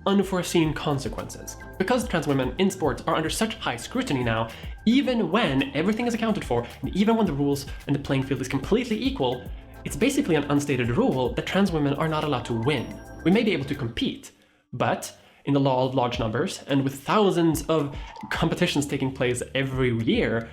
unforeseen consequences. Because trans women in sports are under such high scrutiny now, even when everything is accounted for, and even when the rules and the playing field is completely equal, it's basically an unstated rule that trans women are not allowed to win. We may be able to compete, but in the law of large numbers, and with thousands of competitions taking place every year,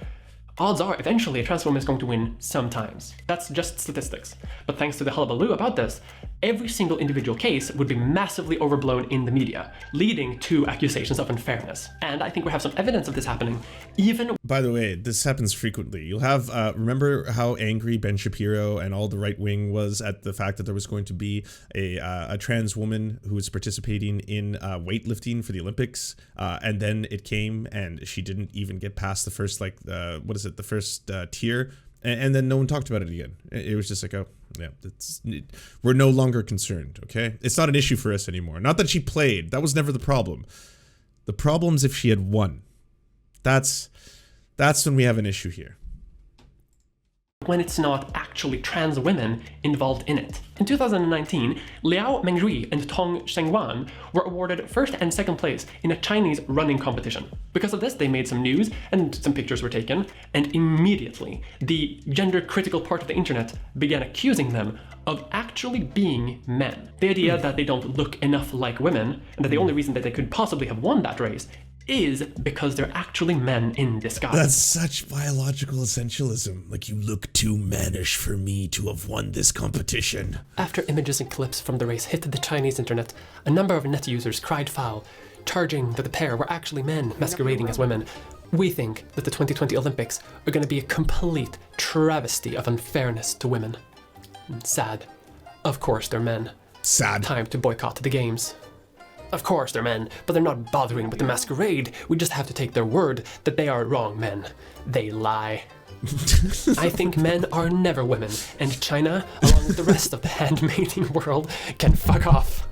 odds are eventually a trans woman is going to win sometimes. That's just statistics. But thanks to the hullabaloo about this, every single individual case would be massively overblown in the media, leading to accusations of unfairness. And I think we have some evidence of this happening, even... By the way, this happens frequently. You'll have, remember how angry Ben Shapiro and all the right wing was at the fact that there was going to be a trans woman who was participating in weightlifting for the Olympics, and then it came and she didn't even get past the first, like, the first tier, and then no one talked about it again. It was just like, oh, yeah, we're no longer concerned, okay? It's not an issue for us anymore. Not that she played. That was never the problem. The problem's if she had won. That's when we have an issue here. When it's not actually trans women involved in it. In 2019, Liao Mengrui and Tong Shengwan were awarded first and second place in a Chinese running competition. Because of this, they made some news and some pictures were taken, and immediately the gender-critical part of the internet began accusing them of actually being men. The idea that they don't look enough like women, and that the only reason that they could possibly have won that race is because they're actually men in disguise. That's such biological essentialism. Like, you look too mannish for me to have won this competition. After images and clips from the race hit the Chinese internet, a number of net users cried foul, charging that the pair were actually men masquerading as women. We think that the 2020 Olympics are going to be a complete travesty of unfairness to women. Sad. Of course they're men. Sad. Time to boycott the games. Of course they're men, but they're not bothering with the masquerade. We just have to take their word that they are wrong men. They lie. I think men are never women, and China, along with the rest of the handmaiding world, can fuck off.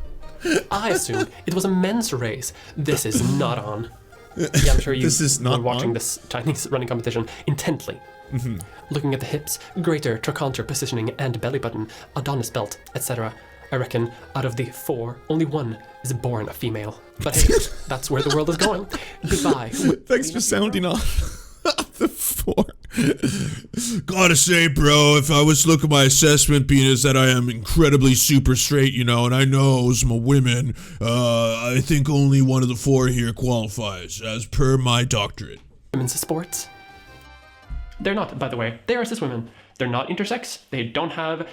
I assumed it was a men's race. This is not on. Yeah, I'm sure you were watching this Chinese running competition intently. Mm-hmm. Looking at the hips, greater trochanter positioning and belly button, Adonis belt, etc. I reckon out of the 4, only 1 is born a female. But hey, that's where the world is going. Goodbye. Thanks for sounding off the 4. Gotta say, bro, if I was to look at my assessment, being as that I am incredibly super straight, you know, and I know some women, I think only one of the 4 here qualifies, as per my doctorate. Women's sports? They're not, by the way. They are cis women. They're not intersex. They don't have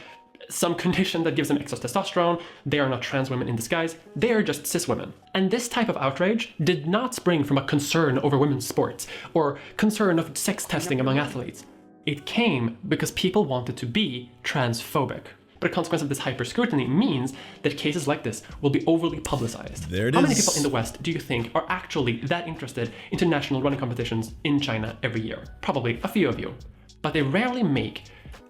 some condition that gives them excess testosterone. They are not trans women in disguise. They are just cis women. And this type of outrage did not spring from a concern over women's sports or concern of sex testing among athletes. It came because people wanted to be transphobic. But a consequence of this hyper-scrutiny means that cases like this will be overly publicized. There it How many is. people in the West do you think are actually that interested in international running competitions in China every year? Probably a few of you. But they rarely make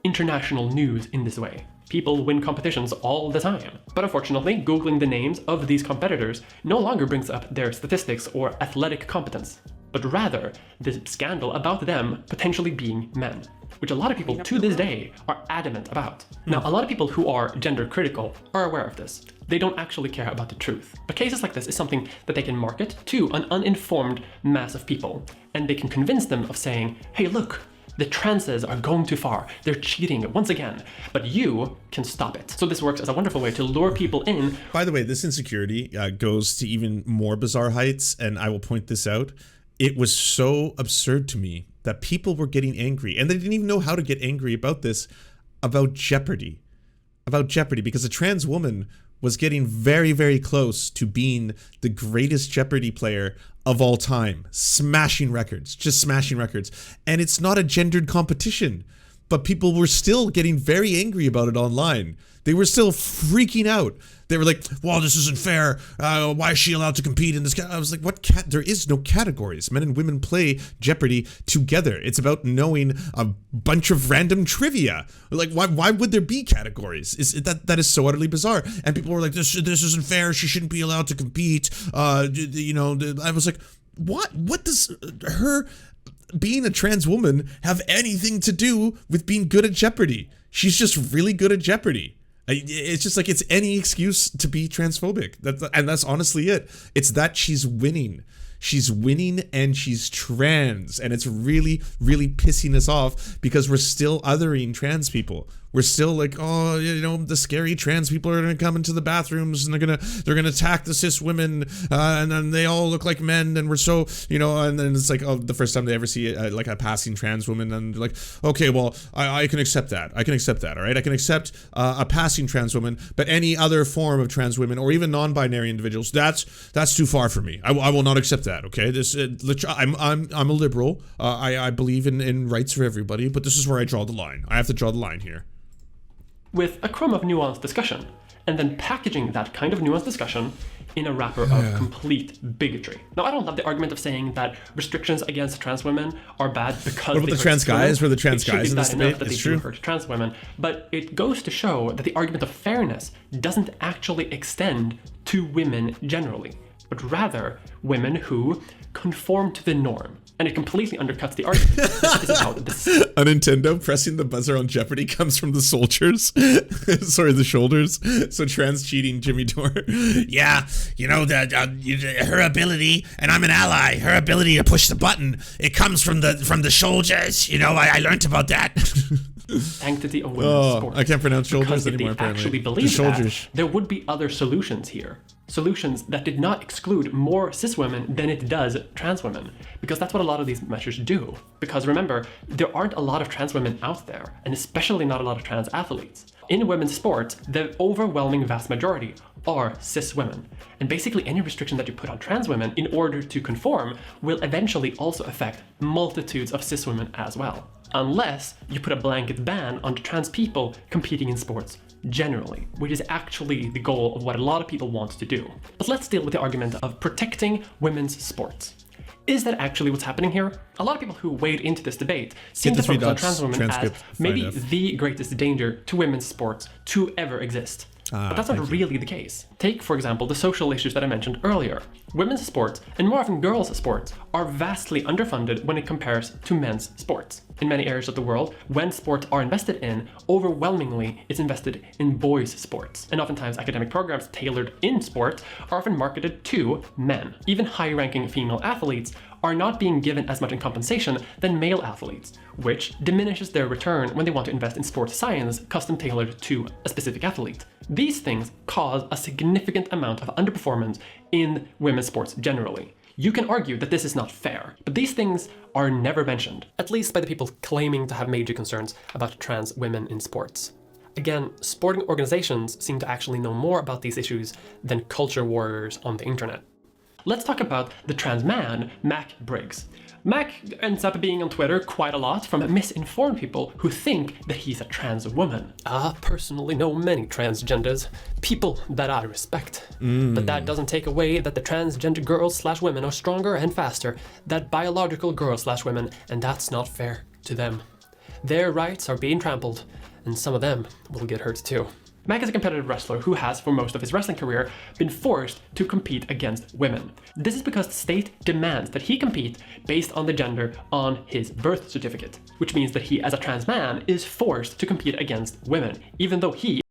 international news in this way. People win competitions all the time. But unfortunately, Googling the names of these competitors no longer brings up their statistics or athletic competence, but rather this scandal about them potentially being men, which a lot of people to this day are adamant about. Now, a lot of people who are gender critical are aware of this. They don't actually care about the truth. But cases like this is something that they can market to an uninformed mass of people, and they can convince them of saying, hey, look, the transes are going too far. They're cheating once again, but you can stop it. So this works as a wonderful way to lure people in. By the way, this insecurity goes to even more bizarre heights, and I will point this out. It was so absurd to me that people were getting angry, and they didn't even know how to get angry about this, about Jeopardy. About Jeopardy, because a trans woman was getting very, very close to being the greatest Jeopardy player of all time. Smashing records, just smashing records. And it's not a gendered competition, but people were still getting very angry about it online. They were still freaking out. They were like, well, this isn't fair. Why is she allowed to compete in this? I was like, what? There is no categories. Men and women play Jeopardy together. It's about knowing a bunch of random trivia. Like, why would there be categories? That is so utterly bizarre. And people were like, this isn't fair. She shouldn't be allowed to compete. I was like, what? What does her being a trans woman have anything to do with being good at Jeopardy? She's just really good at Jeopardy. It's just like it's any excuse to be transphobic. And that's honestly it. It's that she's winning. She's winning and she's trans. And it's really, really pissing us off because we're still othering trans people. We're still like, oh, the scary trans people are going to come into the bathrooms and they're gonna attack the cis women and then they all look like men and we're so, and then it's like, oh, the first time they ever see a passing trans woman and they're like, okay, well, I can accept that. I can accept that, all right? I can accept a passing trans woman, but any other form of trans women or even non-binary individuals, that's too far for me. I will not accept that, okay? I'm a liberal. I believe in rights for everybody, but this is where I draw the line. I have to draw the line here. With a crumb of nuanced discussion, and then packaging that kind of nuanced discussion in a wrapper of complete bigotry. Now, I don't love the argument of saying that restrictions against trans women are bad because what about the trans guys? Were the trans guys in this debate? It's true. Hurt trans women, but it goes to show that the argument of fairness doesn't actually extend to women generally, but rather women who conform to the norm. And it completely undercuts the argument. This is how this. A Nintendo pressing the buzzer on Jeopardy comes from the soldiers. Sorry, the shoulders. So trans cheating Jimmy Dore. Yeah, her ability, and I'm an ally. Her ability to push the button, it comes from the shoulders. I learned about that. Sanctity of women's sports. I can't pronounce shoulders because anymore. If they apparently, actually believe that, there would be other solutions here. Solutions that did not exclude more cis women than it does trans women, because that's what a lot of these measures do. Because remember, there aren't a lot of trans women out there, and especially not a lot of trans athletes. In women's sports, the overwhelming vast majority are cis women. And basically any restriction that you put on trans women in order to conform will eventually also affect multitudes of cis women as well. Unless you put a blanket ban on trans people competing in sports generally, which is actually the goal of what a lot of people want to do. But let's deal with the argument of protecting women's sports. Is that actually what's happening here? A lot of people who wade into this debate seem to focus on trans women as maybe the greatest danger to women's sports to ever exist. But that's not really the case. Take, for example, the social issues that I mentioned earlier. Women's sports, and more often girls' sports, are vastly underfunded when it compares to men's sports. In many areas of the world, when sports are invested in, overwhelmingly it's invested in boys' sports. And oftentimes academic programs tailored in sport are often marketed to men. Even high-ranking female athletes are not being given as much in compensation than male athletes, which diminishes their return when they want to invest in sports science custom tailored to a specific athlete. These things cause a significant amount of underperformance in women's sports generally. You can argue that this is not fair, but these things are never mentioned, at least by the people claiming to have major concerns about trans women in sports. Again, sporting organizations seem to actually know more about these issues than culture warriors on the internet. Let's talk about the trans man, Mack Beggs. Mack ends up being on Twitter quite a lot from misinformed people who think that he's a trans woman. I personally know many transgenders, people that I respect. But that doesn't take away that the transgender girls/women are stronger and faster than biological girls/women, and that's not fair to them. Their rights are being trampled, and some of them will get hurt too. Mack is a competitive wrestler who has, for most of his wrestling career, been forced to compete against women. This is because the state demands that he compete based on the gender on his birth certificate, which means that he, as a trans man, is forced to compete against women, even though he...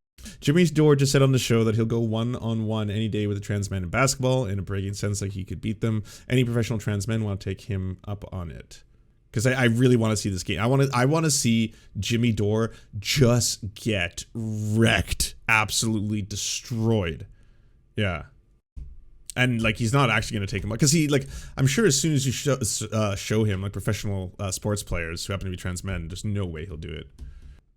Jimmy Dore just said on the show that he'll go one-on-one any day with a trans man in basketball in a bragging sense like he could beat them. Any professional trans men want to take him up on it. Because I really want to see this game. I want to see Jimmy Dore just get wrecked, absolutely destroyed. Yeah, and like he's not actually going to take him, because he, like, I'm sure as soon as you show him like professional sports players who happen to be trans men, there's no way he'll do it.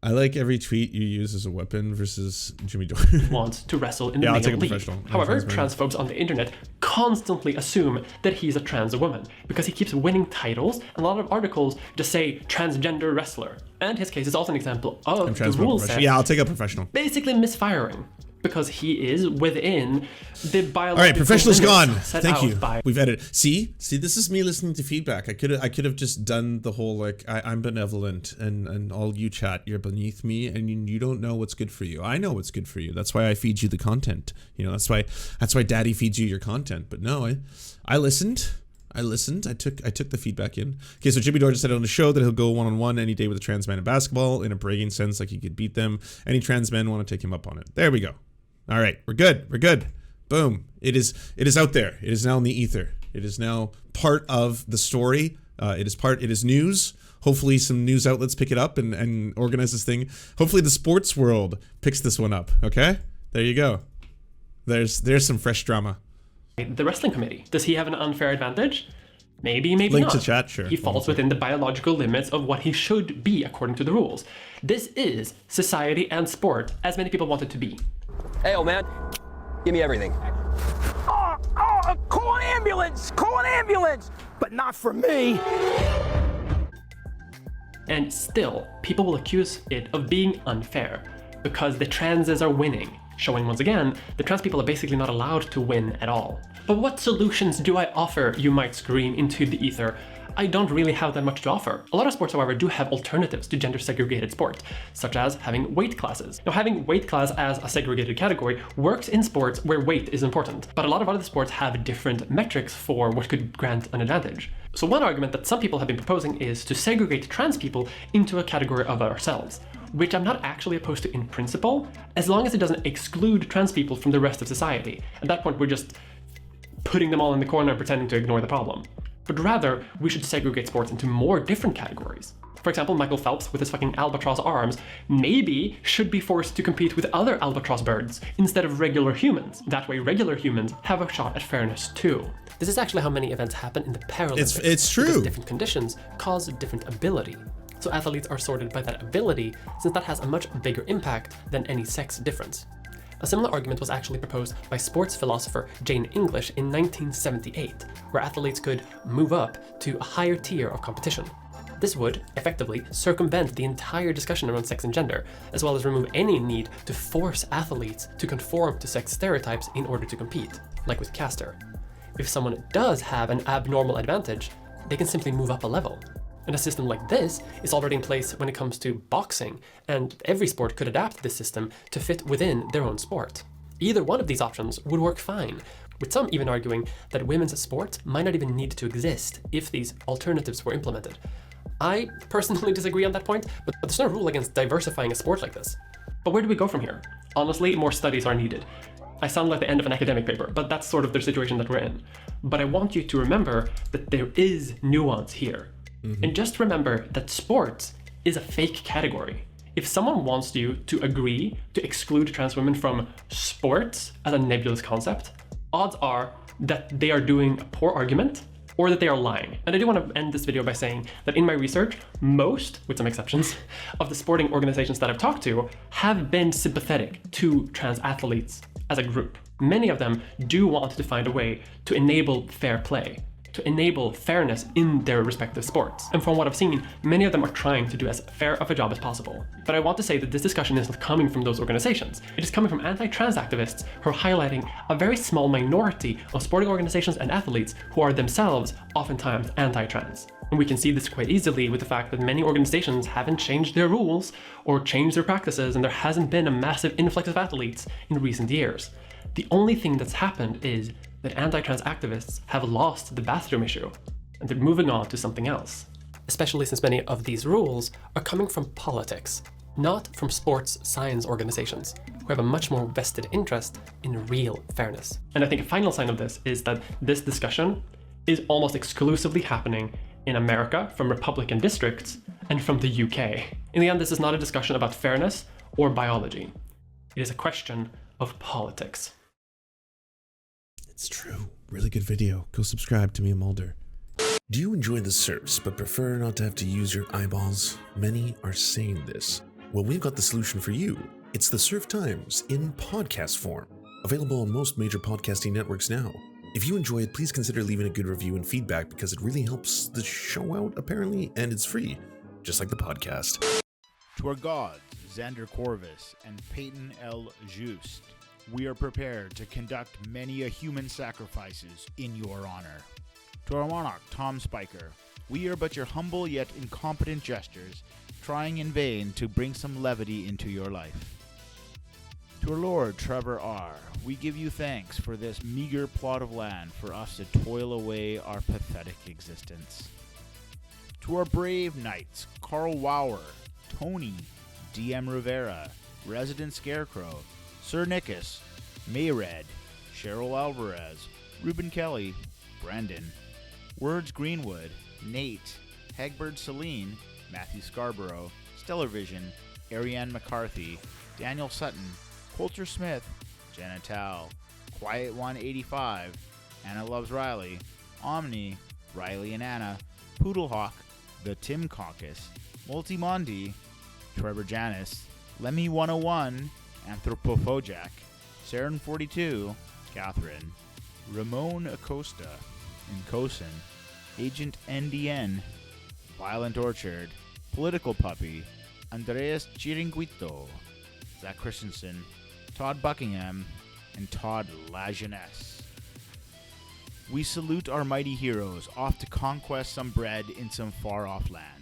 I like every tweet you use as a weapon versus Jimmy Dore. wants to wrestle in the male league. However, transphobes on the internet constantly assume that he's a trans woman because he keeps winning titles, and a lot of articles just say transgender wrestler. And his case is also an example of the rule set. Yeah, I'll take a professional. Basically misfiring, because he is within the biological. All right, professional's gone. Thank you. By... We've edited. See, this is me listening to feedback. I could have just done the whole like I'm benevolent and all you chat, you're beneath me and you don't know what's good for you. I know what's good for you. That's why I feed you the content. You know, that's why Daddy feeds you your content. But no, I listened. I took the feedback in. Okay, so Jimmy Dore just said on the show that he'll go one-on-one any day with a trans man in basketball in a bragging sense like he could beat them. Any trans men want to take him up on it. There we go. All right, we're good. Boom. It is out there. It is now in the ether. It is now part of the story. It is news. Hopefully some news outlets pick it up and organize this thing. Hopefully the sports world picks this one up. Okay? There you go. There's some fresh drama. The wrestling committee. Does he have an unfair advantage? Maybe not. Link to chat, sure. He falls within the biological limits of what he should be according to the rules. This is society and sport as many people want it to be. Hey, old man, give me everything. Call an ambulance! Call an ambulance! But not for me! And still, people will accuse it of being unfair because the transes are winning, showing once again that trans people are basically not allowed to win at all. But what solutions do I offer, you might scream into the ether? I don't really have that much to offer. A lot of sports, however, do have alternatives to gender-segregated sport, such as having weight classes. Now, having weight class as a segregated category works in sports where weight is important, but a lot of other sports have different metrics for what could grant an advantage. So one argument that some people have been proposing is to segregate trans people into a category of ourselves, which I'm not actually opposed to in principle, as long as it doesn't exclude trans people from the rest of society. At that point, we're just putting them all in the corner and pretending to ignore the problem. But rather, we should segregate sports into more different categories. For example, Michael Phelps with his fucking albatross arms maybe should be forced to compete with other albatross birds instead of regular humans. That way regular humans have a shot at fairness too. This is actually how many events happen in the Paralympics. It's true. Because different conditions cause different ability. So athletes are sorted by that ability, since that has a much bigger impact than any sex difference. A similar argument was actually proposed by sports philosopher Jane English in 1978, where athletes could move up to a higher tier of competition. This would, effectively, circumvent the entire discussion around sex and gender, as well as remove any need to force athletes to conform to sex stereotypes in order to compete, like with Caster. If someone does have an abnormal advantage, they can simply move up a level. And a system like this is already in place when it comes to boxing, and every sport could adapt this system to fit within their own sport. Either one of these options would work fine, with some even arguing that women's sports might not even need to exist if these alternatives were implemented. I personally disagree on that point, but there's no rule against diversifying a sport like this. But where do we go from here? Honestly, more studies are needed. I sound like the end of an academic paper, but that's sort of the situation that we're in. But I want you to remember that there is nuance here. And just remember that sports is a fake category. If someone wants you to agree to exclude trans women from sports as a nebulous concept, odds are that they are doing a poor argument, or that they are lying. And I do want to end this video by saying that in my research, most, with some exceptions, of the sporting organizations that I've talked to have been sympathetic to trans athletes as a group. Many of them do want to find a way to enable fair play, to enable fairness in their respective sports. And from what I've seen, many of them are trying to do as fair of a job as possible. But I want to say that this discussion isn't coming from those organizations. It is coming from anti-trans activists who are highlighting a very small minority of sporting organizations and athletes who are themselves oftentimes anti-trans. And we can see this quite easily with the fact that many organizations haven't changed their rules or changed their practices, and there hasn't been a massive influx of athletes in recent years. The only thing that's happened is that anti-trans activists have lost the bathroom issue, and they're moving on to something else. Especially since many of these rules are coming from politics, not from sports science organizations, who have a much more vested interest in real fairness. And I think a final sign of this is that this discussion is almost exclusively happening in America from Republican districts and from the UK. In the end, this is not a discussion about fairness or biology. It is a question of politics. It's true. Really good video. Go subscribe to me and Mulder. Do you enjoy the Serfs but prefer not to have to use your eyeballs? Many are saying this. Well, we've got the solution for you. It's the Serf Times in podcast form. Available on most major podcasting networks now. If you enjoy it, please consider leaving a good review and feedback because it really helps the show out, apparently, and it's free, just like the podcast. To our gods, Xander Corvus and Peyton L. Just, we are prepared to conduct many a human sacrifices in your honor. To our monarch, Tom Spiker, we are but your humble yet incompetent jesters, trying in vain to bring some levity into your life. To our Lord, Trevor R., we give you thanks for this meager plot of land for us to toil away our pathetic existence. To our brave knights, Carl Wauer, Tony, DM Rivera, Resident Scarecrow, Sir Nickus, Mayred, Cheryl Alvarez, Ruben Kelly, Brandon, Words Greenwood, Nate, Hegbert Celine, Matthew Scarborough, Stellar Vision, Ariane McCarthy, Daniel Sutton, Coulter Smith, Jenna Tal, Quiet 185, Anna Loves Riley, Omni, Riley and Anna, Poodlehawk, The Tim Caucus, Multimondi, Trevor Janis, Lemmy 101, Anthropophojak, Saren 42, Catherine, Ramon Acosta, Nkosin, Agent NDN, Violent Orchard, Political Puppy, Andreas Chiringuito, Zach Christensen, Todd Buckingham, and Todd Lajeunesse. We salute our mighty heroes off to conquest some bread in some far-off land.